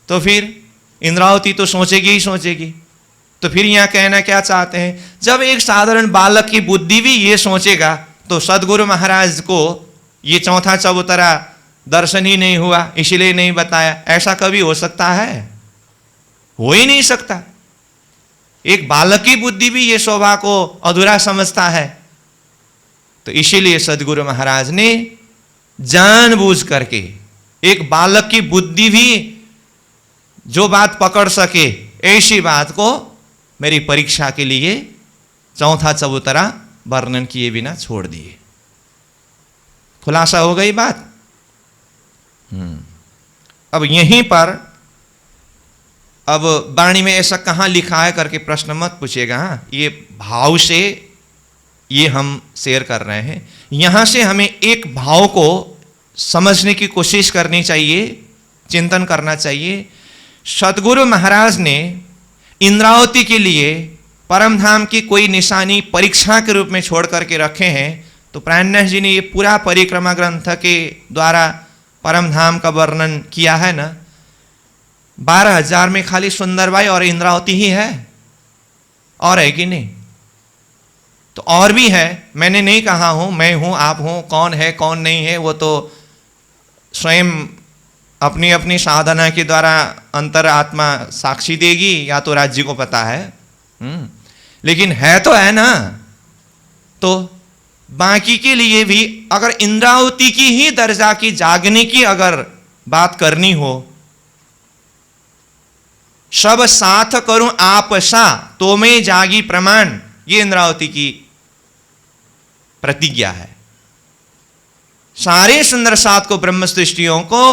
S1: तो फिर इंद्रावती तो सोचेगी ही सोचेगी। तो फिर यहां कहना क्या चाहते हैं, जब एक साधारण बालक की बुद्धि भी ये सोचेगा तो सदगुरु महाराज को ये चौथा चबूतरा दर्शन ही नहीं हुआ, इसलिए नहीं बताया, ऐसा कभी हो सकता है? हो ही नहीं सकता। एक बालक की बुद्धि भी ये शोभा को अधूरा समझता है। तो इसीलिए सदगुरु महाराज ने जानबूझ करके एक बालक की बुद्धि भी जो बात पकड़ सके ऐसी बात को मेरी परीक्षा के लिए चौथा चबूतरा वर्णन किए बिना छोड़ दिए। खुलासा हो गई बात। अब यहीं पर, अब वाणी में ऐसा कहां लिखा है करके प्रश्न मत पूछिएगा। ये भाव से ये हम शेयर कर रहे हैं। यहां से हमें एक भाव को समझने की कोशिश करनी चाहिए, चिंतन करना चाहिए। सदगुरु महाराज ने इंद्रावती के लिए परमधाम की कोई निशानी परीक्षा के रूप में छोड़ करके रखे हैं। तो प्राणनाथ जी ने ये पूरा परिक्रमा ग्रंथ के द्वारा परमधाम का वर्णन किया है ना। 12,000 में खाली सुंदरबाई और इंद्रावती ही है, और है कि नहीं? तो और भी है, मैंने नहीं कहा हूं, मैं हूं, आप हूं, कौन है कौन नहीं है वो तो स्वयं अपनी अपनी साधना के द्वारा अंतर आत्मा साक्षी देगी, या तो राज्य को पता है। लेकिन है तो है ना। तो बाकी के लिए भी अगर इंद्रावती की ही दर्जा की जागने की अगर बात करनी हो, सब साथ करूं आप सा तो मैं जागी प्रमाण, ये इंद्रावती की प्रतिज्ञा है। सारे सुंदर साथ को, ब्रह्म सृष्टियों को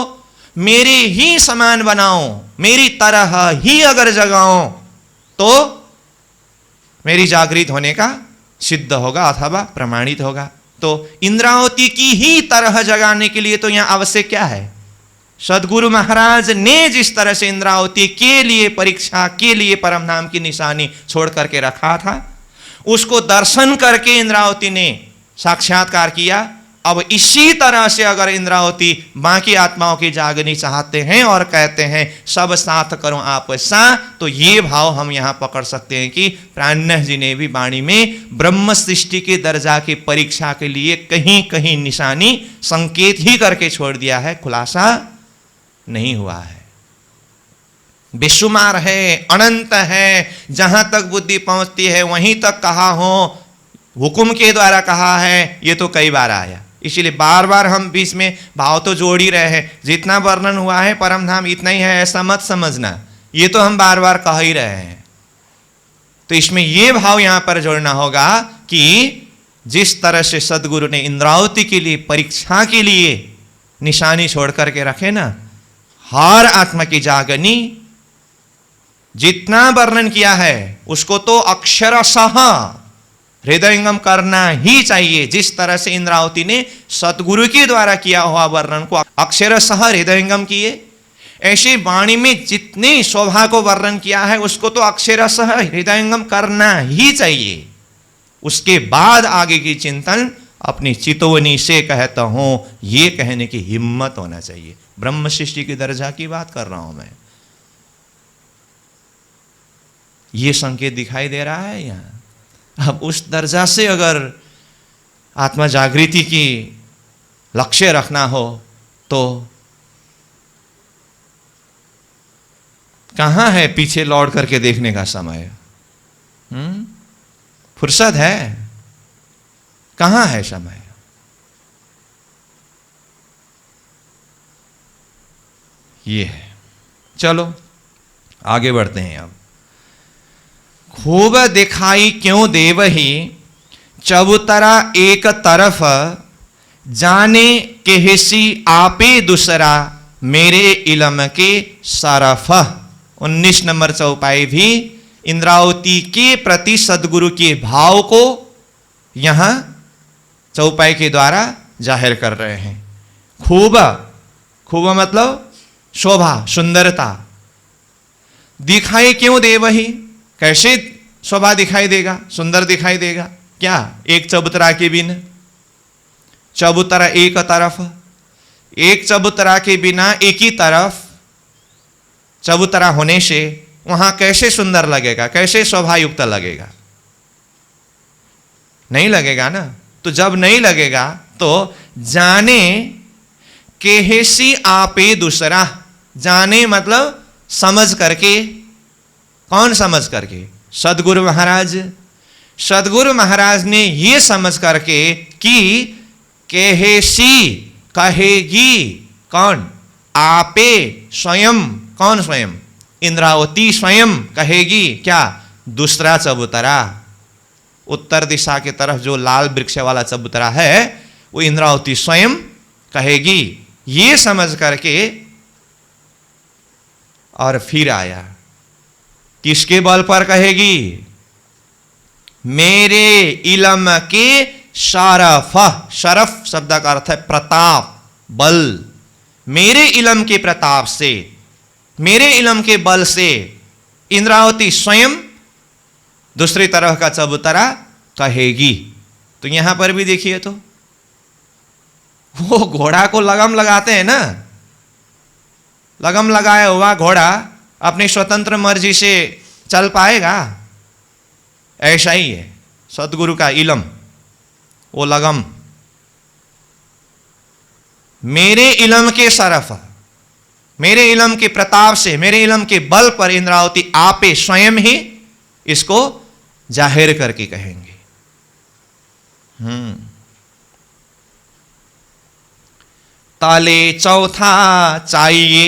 S1: मेरे ही समान बनाओ, मेरी तरह ही अगर जगाओ तो मेरी जागृत होने का सिद्ध होगा अथवा प्रमाणित होगा। तो इंद्रावती की ही तरह जगाने के लिए तो यहां आवश्यक क्या है? सदगुरु महाराज ने जिस तरह से इंद्रावती के लिए परीक्षा के लिए परमधाम की निशानी छोड़ करके रखा था, उसको दर्शन करके इंद्रावती ने साक्षात्कार किया। अब इसी तरह से अगर इंद्रावती बाकी आत्माओं की जागनी चाहते हैं और कहते हैं सब साथ करो आप सा, तो ये भाव हम यहां पकड़ सकते हैं कि प्राणनाथ जी ने भी वाणी में ब्रह्म सृष्टि के दर्जा की परीक्षा के लिए कहीं कहीं निशानी संकेत ही करके छोड़ दिया है, खुलासा नहीं हुआ है। बेशुमार है, अनंत है, जहां तक बुद्धि पहुंचती है वहीं तक कहा हो, हुक्म के द्वारा कहा है, ये तो कई बार आया। इसीलिए बार बार हम बीच में भाव तो जोड़ ही रहे हैं। जितना वर्णन हुआ है परमधाम इतना ही है ऐसा मत समझना, ये तो हम बार बार कह ही रहे हैं। तो इसमें यह भाव यहां पर जोड़ना होगा कि जिस तरह से सदगुरु ने इंद्रावती के लिए परीक्षा के लिए निशानी छोड़ करके रखे ना, हर आत्मा की जागनी जितना वर्णन किया है उसको तो अक्षरशः हृदयंगम करना ही चाहिए। जिस तरह से इंद्रावती ने सतगुरु के द्वारा किया हुआ वर्णन को अक्षरशः हृदयंगम किए, ऐसे वाणी में जितनी शोभा को वर्णन किया है उसको तो अक्षरशः हृदयंगम करना ही चाहिए। उसके बाद आगे की चिंतन अपनी चितवनी से कहता हूं, ये कहने की हिम्मत होना चाहिए। ब्रह्म सृष्टि की दर्जा की बात कर रहा हूं मैं। ये संकेत दिखाई दे रहा है यहां। अब उस दर्जा से अगर आत्मा जागृति की लक्ष्य रखना हो तो कहां है पीछे लौट करके देखने का समय? फुर्सत है? कहां है समय? ये है। चलो आगे बढ़ते हैं। अब खूब दिखाई क्यों देव ही चबूतरा एक तरफ, जाने केहसी आपे दूसरा मेरे इलम के सरफ। 19 नंबर चौपाई भी इंद्रावती के प्रति सदगुरु के भाव को यहां चौपाई के द्वारा जाहिर कर रहे हैं। खूब, खूब मतलब शोभा, सुंदरता। दिखाई क्यों दे वही, कैसे शोभा दिखाई देगा, सुंदर दिखाई देगा? क्या एक चबूतरा के बिना? चबूतरा एक तरफ, एक चबूतरा के बिना एक ही तरफ चबूतरा होने से वहां कैसे सुंदर लगेगा, कैसे शोभायुक्त लगेगा? नहीं लगेगा ना। तो जब नहीं लगेगा तो जाने केहेसी आपे दूसरा, जाने मतलब समझ करके। कौन समझ करके? सदगुरु महाराज। सदगुरु महाराज ने ये समझ करके कि केहेसी कहेगी, कौन? आपे, स्वयं। कौन स्वयं? इंद्रावती स्वयं कहेगी क्या? दूसरा चबूतरा, उत्तर दिशा की तरफ जो लाल वृक्ष वाला चबूतरा है वो इंद्रावती स्वयं कहेगी। ये समझ करके और फिर आया, किसके बल पर कहेगी? मेरे इलम के शरफ। शरफ शब्द का अर्थ है प्रताप, बल। मेरे इलम के प्रताप से, मेरे इलम के बल से इंद्रावती स्वयं दूसरी तरफ का चबूतरा कहेगी। तो यहां पर भी देखिए तो वो घोड़ा को लगम लगाते हैं ना, लगम लगाया हुआ घोड़ा अपनी स्वतंत्र मर्जी से चल पाएगा? ऐसा ही है सदगुरु का इलम, वो लगम। मेरे इलम के शरफ, मेरे इलम के प्रताप से, मेरे इलम के बल पर इंद्रावती आपे स्वयं ही इसको जाहिर करके कहेंगे। ताले चौथा चाहिए,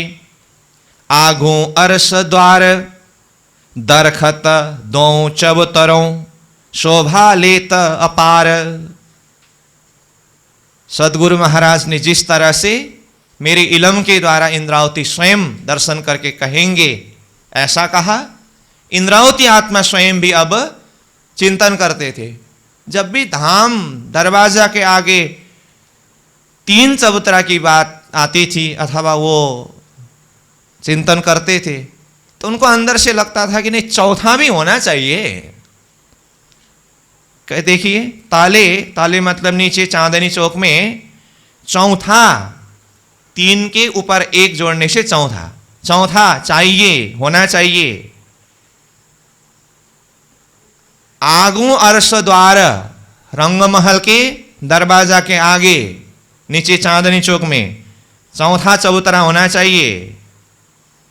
S1: आगू अरस द्वार, दरखत दो चबूतरों, शोभा लेत अपार। सदगुरु महाराज ने जिस तरह से मेरे इलम के द्वारा इंद्रावती स्वयं दर्शन करके कहेंगे ऐसा कहा, इंद्रावती आत्मा स्वयं भी अब चिंतन करते थे। जब भी धाम दरवाजा के आगे 3 चबूतरा की बात आती थी अथवा वो चिंतन करते थे तो उनको अंदर से लगता था कि नहीं, चौथा भी होना चाहिए। देखिए ताले, ताले मतलब नीचे चांदनी चौक में चौथा, 3 के ऊपर 1 जोड़ने से चौथा, चौथा चाहिए, होना चाहिए। आगू अर्श द्वार, रंगमहल के दरवाजा के आगे नीचे चांदनी चौक में चौथा चबूतरा होना चाहिए।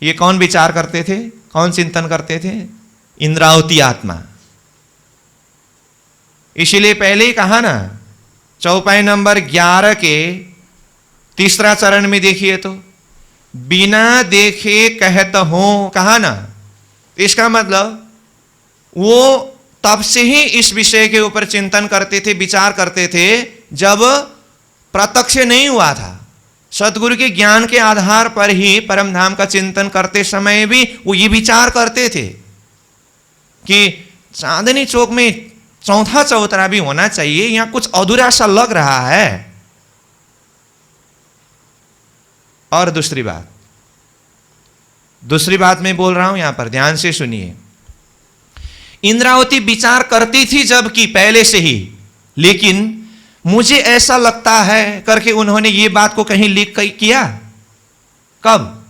S1: ये कौन विचार करते थे, कौन चिंतन करते थे? इंद्रावती आत्मा। इसीलिए पहले ही कहा ना, चौपाई नंबर 11 के 3रा चरण में देखिए तो बिना देखे कहत हो, कहा ना। इसका मतलब वो तब से ही इस विषय के ऊपर चिंतन करते थे, विचार करते थे जब प्रत्यक्ष नहीं हुआ था। सतगुरु के ज्ञान के आधार पर ही परम धाम का चिंतन करते समय भी वो ये विचार करते थे कि चांदनी चौक में चौथा चबूतरा भी होना चाहिए, यहां कुछ अधूरा सा लग रहा है। और दूसरी बात मैं बोल रहा हूं यहां पर ध्यान से सुनिए। इंद्रावती विचार करती थी जबकि पहले से ही, लेकिन मुझे ऐसा लगता है करके उन्होंने ये बात को कहीं लिख किया। कब?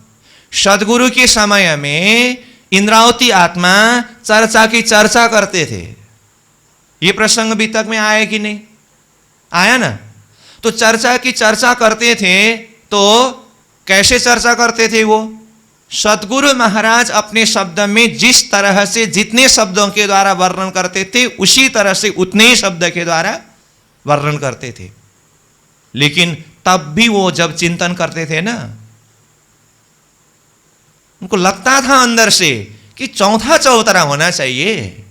S1: सदगुरु के समय में इंद्रावती आत्मा चर्चा की चर्चा करते थे। ये प्रसंग भी तक में आया कि नहीं आया ना? तो चर्चा की चर्चा करते थे तो कैसे चर्चा करते थे वो? सतगुरु महाराज अपने शब्द में जिस तरह से जितने शब्दों के द्वारा वर्णन करते थे उसी तरह से उतने ही शब्द के द्वारा वर्णन करते थे। लेकिन तब भी वो जब चिंतन करते थे ना, उनको लगता था अंदर से कि चौथा चबूतरा होना चाहिए।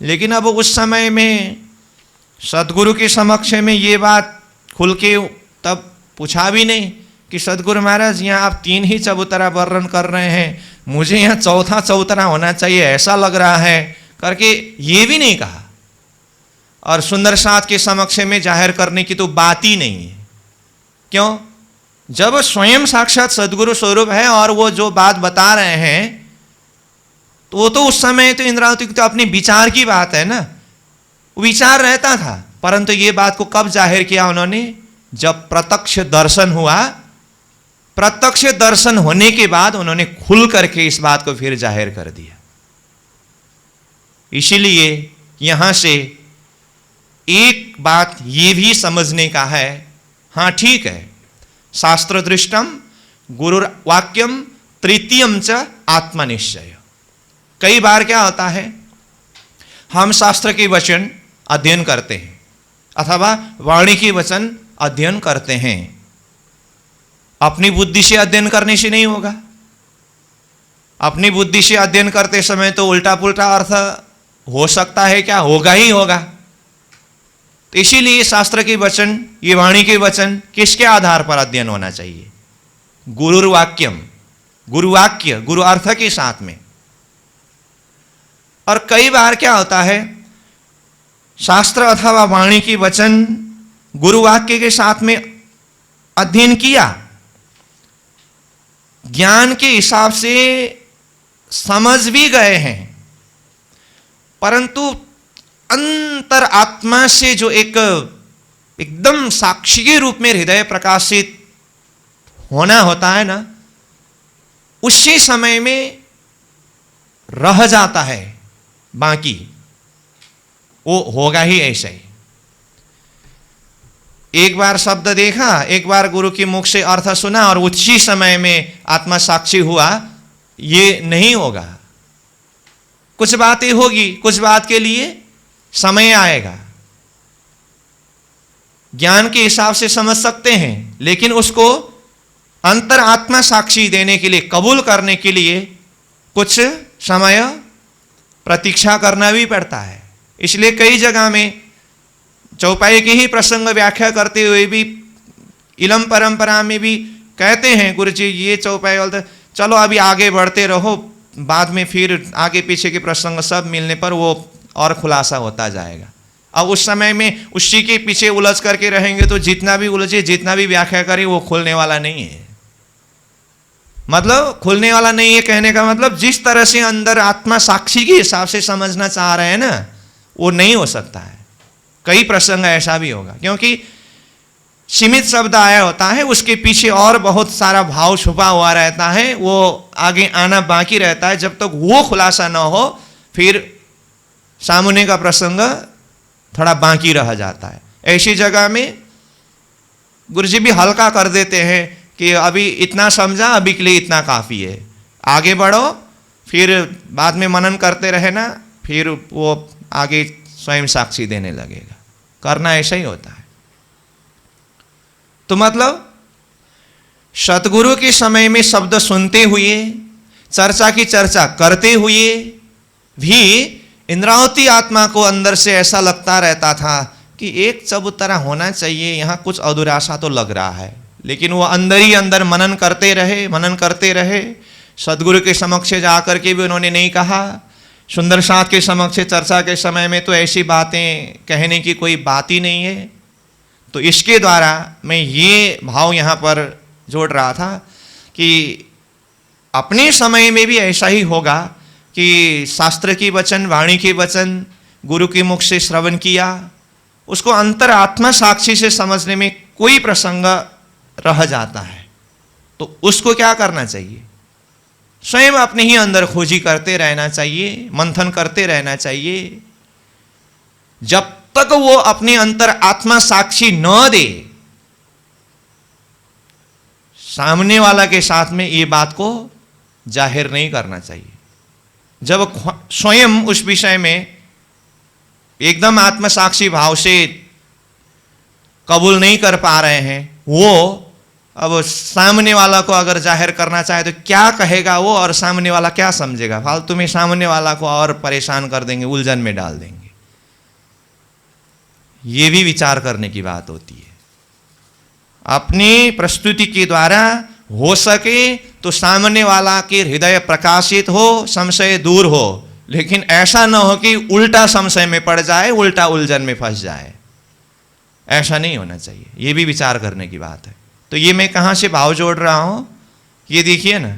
S1: लेकिन अब उस समय में सदगुरु के समक्ष में ये बात खुल के तब पूछा भी नहीं कि सदगुरु महाराज यहाँ आप 3 ही चबूतरा वर्णन कर रहे हैं, मुझे यहाँ चौथा चबूतरा होना चाहिए ऐसा लग रहा है करके ये भी नहीं कहा। और सुंदर साथ के समक्ष में जाहिर करने की तो बात ही नहीं है। क्यों? जब स्वयं साक्षात सदगुरु स्वरूप है और वो जो बात बता रहे हैं तो वो तो उस समय तो इंद्रावती की तो अपने विचार की बात है ना, विचार रहता था, परंतु ये बात को कब जाहिर किया उन्होंने? जब प्रत्यक्ष दर्शन हुआ। प्रत्यक्ष दर्शन होने के बाद उन्होंने खुल करके इस बात को फिर जाहिर कर दिया। इसीलिए यहां से एक बात ये भी समझने का है, हाँ ठीक है, शास्त्र दृष्टम गुरुर्वाक्यम तृतीयम च आत्मनिश्चय। कई बार क्या होता है, हम शास्त्र के वचन अध्ययन करते हैं अथवा वाणी के वचन अध्ययन करते हैं, अपनी बुद्धि से अध्ययन करने से नहीं होगा। अपनी बुद्धि से अध्ययन करते समय तो उल्टा पुल्टा अर्थ हो सकता है, क्या होगा ही होगा। तो इसीलिए शास्त्र के वचन, ये वाणी के वचन किसके आधार पर अध्ययन होना चाहिए? गुरुर्वाक्यम, गुरुवाक्य, गुरु अर्थ के साथ में। और कई बार क्या होता है, शास्त्र अथवा वाणी की वचन गुरुवाक्य के साथ में अध्ययन किया, ज्ञान के हिसाब से समझ भी गए हैं, परंतु अंतर आत्मा से जो एक एकदम साक्षी के रूप में हृदय प्रकाशित होना होता है ना, उसी समय में रह जाता है, बाकी वो होगा ही ऐसे ही। एक बार शब्द देखा, एक बार गुरु के मुख से अर्थ सुना और उसी समय में आत्मा साक्षी हुआ, ये नहीं होगा। कुछ बातें होगी, कुछ बात के लिए समय आएगा। ज्ञान के हिसाब से समझ सकते हैं, लेकिन उसको अंतर आत्मा साक्षी देने के लिए, कबूल करने के लिए कुछ समय प्रतीक्षा करना भी पड़ता है। इसलिए कई जगह में चौपाई के ही प्रसंग व्याख्या करते हुए भी इलम परंपरा में भी कहते हैं गुरु जी, ये चौपाई वाले चलो अभी आगे बढ़ते रहो, बाद में फिर आगे पीछे के प्रसंग सब मिलने पर वो और खुलासा होता जाएगा। अब उस समय में उसी के पीछे उलझ करके रहेंगे तो जितना भी उलझे, जितना भी व्याख्या करे, वो खुलने वाला नहीं है। मतलब खुलने वाला नहीं है कहने का मतलब, जिस तरह से अंदर आत्मा साक्षी के हिसाब से समझना चाह रहे हैं ना, वो नहीं हो सकता है। कई प्रसंग ऐसा भी होगा, क्योंकि सीमित शब्द आया होता है, उसके पीछे और बहुत सारा भाव छुपा हुआ रहता है, वो आगे आना बाकी रहता है। जब तक वो खुलासा न हो, फिर सामने का प्रसंग थोड़ा बाकी रह जाता है। ऐसी जगह में गुरुजी भी हल्का कर देते हैं कि अभी इतना समझा, अभी के लिए इतना काफ़ी है, आगे बढ़ो, फिर बाद में मनन करते रहे ना, फिर वो आगे स्वयं साक्षी देने लगेगा। करना ऐसा ही होता है। तो मतलब सतगुरु के समय में शब्द सुनते हुए, चर्चा की चर्चा करते हुए भी इंद्रावती आत्मा को अंदर से ऐसा लगता रहता था कि एक चबूतरा होना चाहिए, यहाँ कुछ अधूरासा तो लग रहा है। लेकिन वो अंदर ही अंदर मनन करते रहे, मनन करते रहे। सदगुरु के समक्ष जाकर के भी उन्होंने नहीं कहा, सुंदर साथ के समक्ष चर्चा के समय में तो ऐसी बातें कहने की कोई बात ही नहीं है। तो इसके द्वारा मैं ये भाव यहाँ पर जोड़ रहा था कि अपने समय में भी ऐसा ही होगा कि शास्त्र की वचन, वाणी के वचन गुरु के मुख से श्रवण किया, उसको अंतर आत्मा साक्षी से समझने में कोई प्रसंग रह जाता है, तो उसको क्या करना चाहिए? स्वयं अपने ही अंदर खोजी करते रहना चाहिए, मंथन करते रहना चाहिए। जब तक वो अपने अंतर आत्मा साक्षी न दे, सामने वाला के साथ में ये बात को जाहिर नहीं करना चाहिए। जब स्वयं उस विषय में एकदम आत्मसाक्षी भाव से कबूल नहीं कर पा रहे हैं, वो अब सामने वाला को अगर जाहिर करना चाहे तो क्या कहेगा वो, और सामने वाला क्या समझेगा? फालतू में सामने वाला को और परेशान कर देंगे, उलझन में डाल देंगे। ये भी विचार करने की बात होती है। अपनी प्रस्तुति के द्वारा हो सके तो सामने वाला के हृदय प्रकाशित हो, संशय दूर हो, लेकिन ऐसा न हो कि उल्टा संशय में पड़ जाए, उल्टा उलझन में फंस जाए। ऐसा नहीं होना चाहिए, ये भी विचार करने की बात है। तो ये मैं कहां से भाव जोड़ रहा हूं, ये देखिए ना,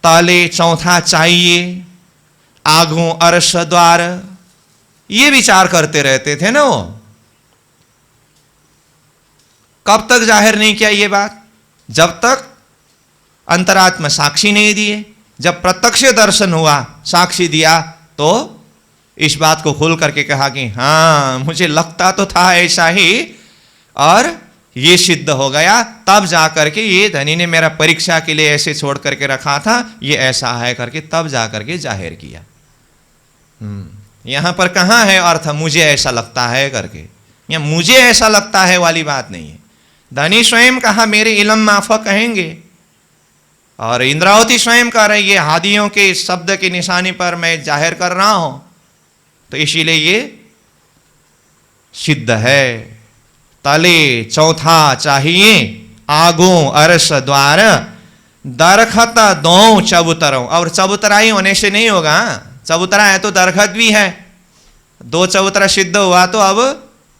S1: ताले चौथा चाहिए, आगू अरस द्वार, ये विचार करते रहते थे ना वो। कब तक जाहिर नहीं किया ये बात? जब तक अंतरात्मा साक्षी नहीं दिए। जब प्रत्यक्ष दर्शन हुआ, साक्षी दिया, तो इस बात को खोल करके कहा कि हाँ मुझे लगता तो था ऐसा ही, और ये सिद्ध हो गया। तब जा करके ये धनी ने मेरा परीक्षा के लिए ऐसे छोड़ करके रखा था, ये ऐसा है करके तब जा करके जाहिर किया। यहां पर कहां है अर्थ मुझे ऐसा लगता है करके? या मुझे ऐसा लगता है वाली बात नहीं है। धनी स्वयं कहा मेरे इलम माफा कहेंगे, और इंद्रावती स्वयं कह रही है हादियों के शब्द की निशानी पर मैं जाहिर कर रहा हूं, तो इसीलिए ये सिद्ध है। तले चौथा चाहिए, आगो अरस द्वार, दरखत दो चबूतरों। और चबूतराई होने से नहीं होगा, चबूतरा है तो दरखत भी है। दो चबूतरा सिद्ध हुआ तो अब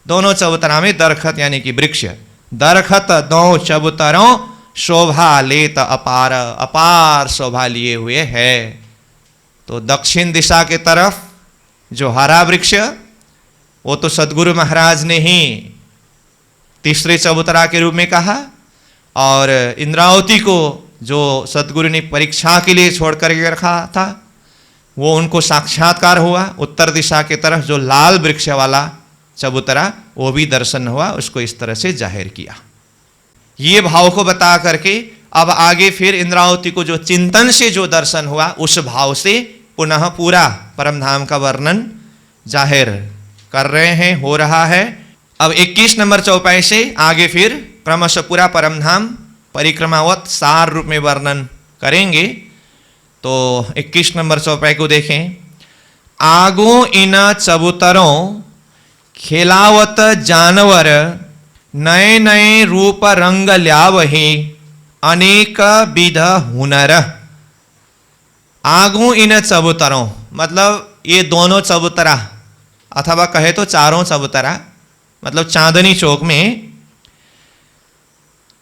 S1: दोनों चबूतरा में दरखत यानी कि वृक्ष। दरखत दो चबूतरों, शोभा लेत अपार, अपार शोभा लिए हुए है। तो दक्षिण दिशा के तरफ जो हरा वृक्ष, वो तो सदगुरु महाराज ने ही तीसरे चबूतरा के रूप में कहा, और इंद्रावती को जो सदगुरु ने परीक्षा के लिए छोड़ करके रखा था, वो उनको साक्षात्कार हुआ। उत्तर दिशा के तरफ जो लाल वृक्ष वाला चबूतरा, वो भी दर्शन हुआ, उसको इस तरह से जाहिर किया। ये भाव को बता करके अब आगे फिर इंद्रावती को जो चिंतन से जो दर्शन हुआ, उस भाव से पुनः पूरा परमधाम का वर्णन जाहिर कर रहे हैं, हो रहा है। अब 21 नंबर चौपाई से आगे फिर क्रमशः पूरा परमधाम परिक्रमावत सार रूप में वर्णन करेंगे। तो 21 नंबर चौपाई को देखें। आगो इन चबूतरों खेलावत जानवर, नए नए रूप रंग ल्यावहे, अनेक विध हुनर। आगू इन चबूतरों मतलब ये दोनों चबूतरा, अथवा कहे तो चारों चबूतरा, मतलब चांदनी चौक में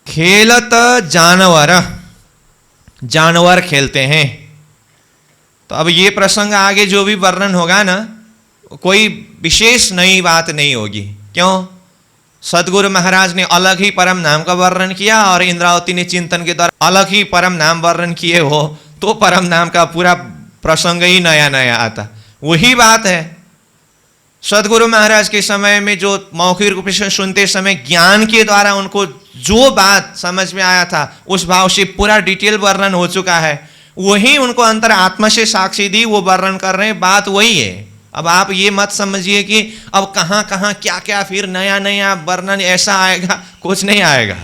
S1: खेलत जानवर, जानवर खेलते हैं। तो अब ये प्रसंग आगे जो भी वर्णन होगा ना, कोई विशेष नई बात नहीं होगी। क्यों? सदगुरु महाराज ने अलग ही परम नाम का वर्णन किया, और इंद्रावती ने चिंतन के द्वारा अलग ही परम नाम वर्णन किए हो, तो परम नाम का पूरा प्रसंग ही नया नया आता। वही बात है, सदगुरु महाराज के समय में जो मौखिक रूप से सुनते समय ज्ञान के द्वारा उनको जो बात समझ में आया था, उस भाव से पूरा डिटेल वर्णन हो चुका है। वही उनको अंतर आत्मा से साक्षी दी, वो वर्णन कर रहे हैं, बात वही है। अब आप ये मत समझिए कि अब कहाँ कहाँ क्या क्या फिर नया नया वर्णन ऐसा आएगा, कुछ नहीं आएगा।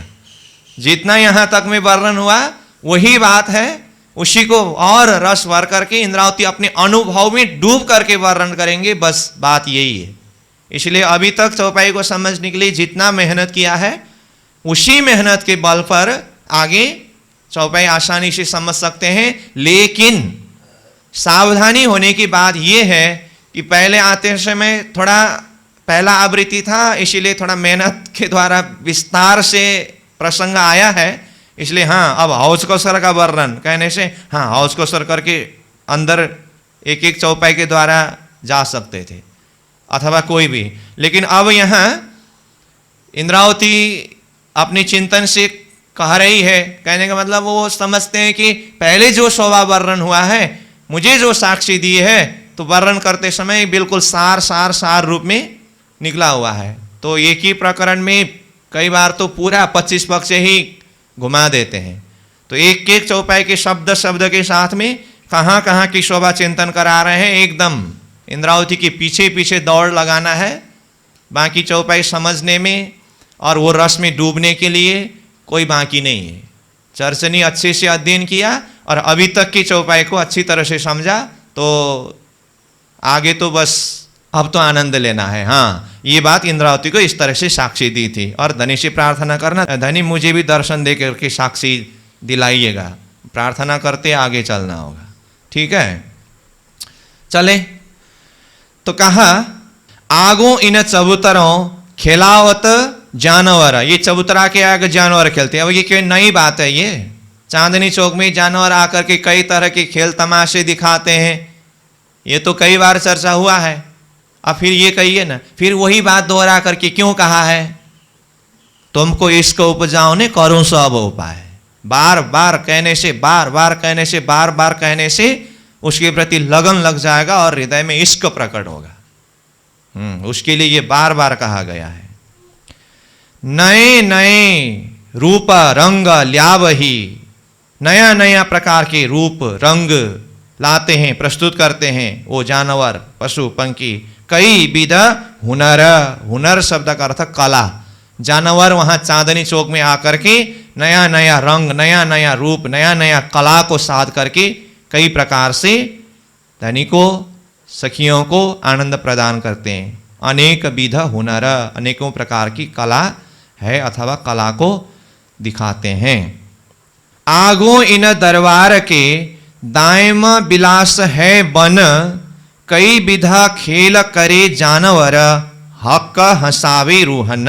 S1: जितना यहाँ तक में वर्णन हुआ वही बात है, उसी को और रस भर करके इंद्रावती अपने अनुभव में डूब करके वर्णन करेंगे, बस बात यही है। इसलिए अभी तक चौपाई को समझने के लिए जितना मेहनत किया है, उसी मेहनत के बल पर आगे चौपाई आसानी से समझ सकते हैं। लेकिन सावधानी होने की बात यह है कि पहले आते समय थोड़ा पहला आवृत्ति था, इसीलिए थोड़ा मेहनत के द्वारा विस्तार से प्रसंग आया है। इसलिए हाँ, अब हौज कौसर का वर्णन कहने से हाँ हौज कौसर करके अंदर एक एक चौपाई के द्वारा जा सकते थे, अथवा कोई भी। लेकिन अब यहाँ इंद्रावती अपनी चिंतन से कह रही है, कहने का मतलब वो समझते हैं कि पहले जो शोभा वर्णन हुआ है, मुझे जो साक्षी दी है, तो वर्णन करते समय बिल्कुल सार सार सार रूप में निकला हुआ है। तो एक ही प्रकरण में कई बार तो पूरा 25 पक्ष ही घुमा देते हैं। तो एक एक चौपाई के शब्द शब्द के साथ में कहाँ कहाँ की शोभा चिंतन करा रहे हैं, एकदम इंद्रावती के पीछे पीछे दौड़ लगाना है बाकी चौपाई समझने में, और वो रस में डूबने के लिए कोई बाकी नहीं है। चर्च ने अच्छे से अध्ययन किया और अभी तक की चौपाई को अच्छी तरह से समझा, तो आगे तो बस अब तो आनंद लेना है। हाँ, ये बात इंद्रावती को इस तरह से साक्षी दी थी। और धनी से प्रार्थना करना, धनी मुझे भी दर्शन दे करके साक्षी दिलाइएगा, प्रार्थना करते आगे चलना होगा। ठीक है। चले तो कहा आगो इन चबूतरों खेलावत जानवर, ये चबूतरा के आगे जानवर खेलते हैं। अब ये कोई नई बात है? ये चांदनी चौक में जानवर आकर के कई तरह के खेल तमाशे दिखाते हैं, ये तो कई बार चर्चा हुआ है। अब फिर ये कहिए ना, फिर वही बात दोहरा करके क्यों कहा है? तुमको इसको उपजाओ ने करूं सब उपाय। बार बार कहने से, बार बार कहने से, बार बार कहने से उसके प्रति लगन लग जाएगा और हृदय में इश्क प्रकट होगा। उसके लिए ये बार बार कहा गया है। नए नए रूप रंग ल्यावही, नया नया प्रकार के रूप रंग लाते हैं, प्रस्तुत करते हैं वो जानवर पशु पंखी। कई विध हुनर, हुनर शब्द का अर्थ कला। जानवर वहां चांदनी चौक में आकर के नया नया रंग, नया नया रूप, नया नया कला को साध करके कई प्रकार से धनिकों सखियों को आनंद प्रदान करते हैं। अनेक विध हुनर, अनेकों प्रकार की कला है अथवा कला को दिखाते हैं। आगो इन दरबार के दायम विलास है बन, कई विधा खेल करे जानवर, हक हंसावे रूहन।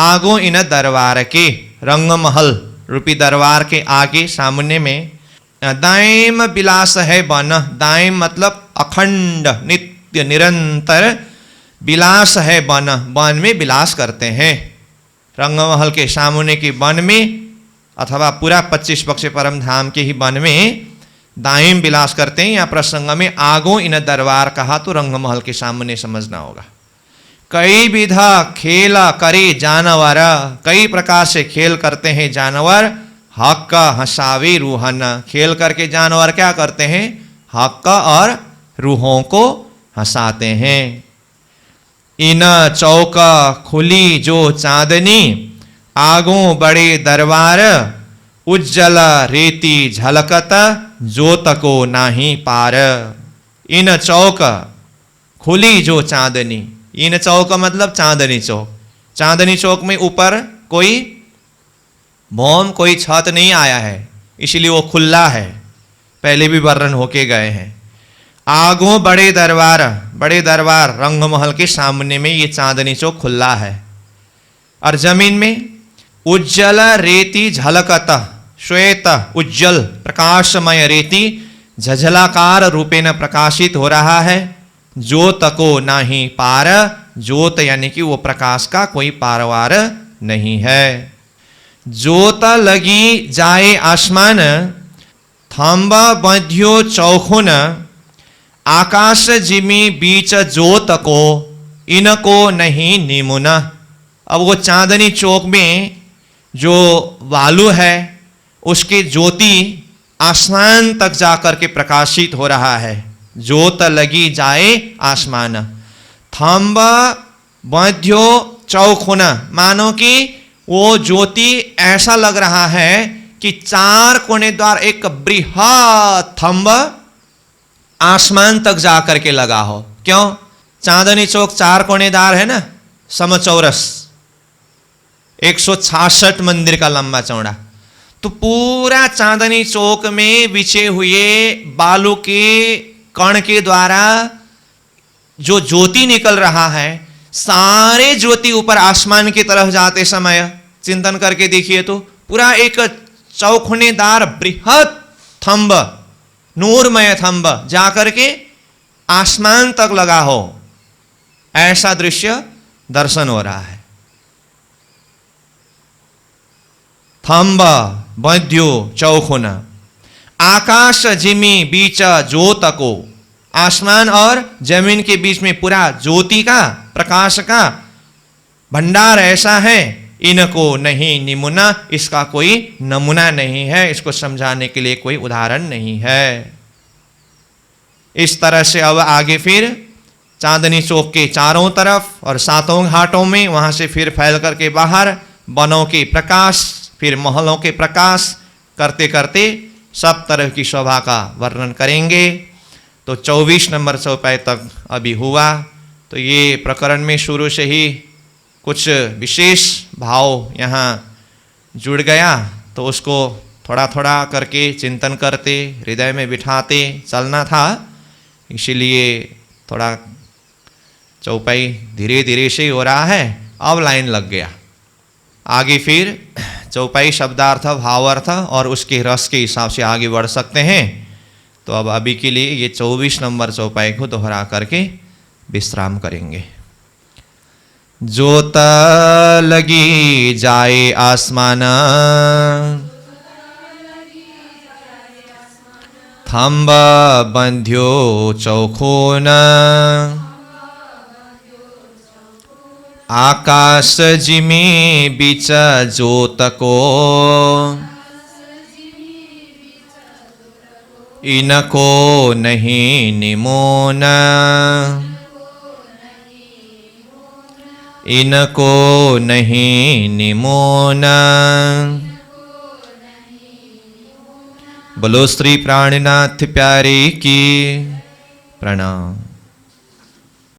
S1: आगो इन दरबार के, रंगमहल रूपी दरबार के आगे सामने में दायम विलास है बन। दायम मतलब अखंड नित्य निरंतर, विलास है वन, वन में विलास करते हैं। रंगमहल के सामने के वन में अथवा पूरा 25 पक्ष परम धाम के ही वन में दायम विलास करते हैं। यहाँ प्रसंग में आगो इन दरबार कहा तो रंगमहल के सामने समझना होगा। कई विधा खेल करे जानवर, कई प्रकार से खेल करते हैं जानवर। हक हंसावे रूहन, खेल करके जानवर क्या करते हैं? हक और रूहों को हंसाते हैं। इन चौक खुली जो चांदनी, आगों बड़े दरबार, उज्जल रेती झलकत, जोत को नाही पार। इन चौक खुली जो चांदनी, इन चौक मतलब चांदनी चौक। चांदनी चौक में ऊपर कोई भौम, कोई छत नहीं आया है, इसलिए वो खुला है, पहले भी वर्णन होके गए हैं। आगों बड़े दरबार, बड़े दरबार रंगमहल के सामने में ये चांदनी चौक खुला है। और जमीन में उज्जल रेती झलकत, श्वेत उज्जल प्रकाशमय रेती झझलाकार रूपेण प्रकाशित हो रहा है। जोत को नाही पार, जोत यानी कि वो प्रकाश का कोई पारवार नहीं है। जोत लगी जाए आसमान, थंब बंध्यो चौखुन, आकाश जिमी बीच जोत को, इनको नहीं निमुना। अब वो चांदनी चौक में जो वालू है उसकी ज्योति आसमान तक जाकर के प्रकाशित हो रहा है। जोत लगी जाए आसमान, थंब बंध्यो चौखुना, मानो कि वो ज्योति ऐसा लग रहा है कि चार कोने द्वार एक बृहद थंब आसमान तक जाकर के लगा हो। क्यों? चांदनी चौक चार कोनेदार है ना, समचौरस, 166 मंदिर का लंबा चौड़ा। तो पूरा चांदनी चौक में बिछे हुए बालू के कण के द्वारा जो ज्योति निकल रहा है, सारे ज्योति ऊपर आसमान की तरफ जाते समय चिंतन करके देखिए तो पूरा एक चौखुनेदार बृहद थंब, नूरमय थंब जाकर के आसमान तक लगा हो, ऐसा दृश्य दर्शन हो रहा है। थंब बंध्यो चौखुन, आकाश जिमी बीच ज्योत को, आसमान और जमीन के बीच में पूरा ज्योति का, प्रकाश का भंडार ऐसा है, इनको नहीं निमुना, इसका कोई नमूना नहीं है, इसको समझाने के लिए कोई उदाहरण नहीं है। इस तरह से अब आगे फिर चांदनी चौक के चारों तरफ और सातों घाटों में, वहां से फिर फैल करके बाहर बनों के प्रकाश, फिर महलों के प्रकाश करते करते सब तरह की शोभा का वर्णन करेंगे। तो 24 नंबर चौपाई तक अभी हुआ। तो ये प्रकरण में शुरू से ही कुछ विशेष भाव यहाँ जुड़ गया, तो उसको थोड़ा थोड़ा करके चिंतन करते, हृदय में बिठाते चलना था। इसीलिए थोड़ा चौपाई धीरे धीरे से ही हो रहा है। अब लाइन लग गया। आगे फिर चौपाई शब्दार्थ भावार्थ और उसके रस के हिसाब से आगे बढ़ सकते हैं। तो अब अभी के लिए ये 24 नंबर चौपाई को दोहरा करके विश्राम करेंगे। जोत लगी जाए आसमान, थंब बंध्यो चौखोन, आकाश जिमी बीच जोत को, इनको नहीं निमोन, इनको नहीं निमोन। बोलो श्री प्राणनाथ प्यारे की प्रणाम।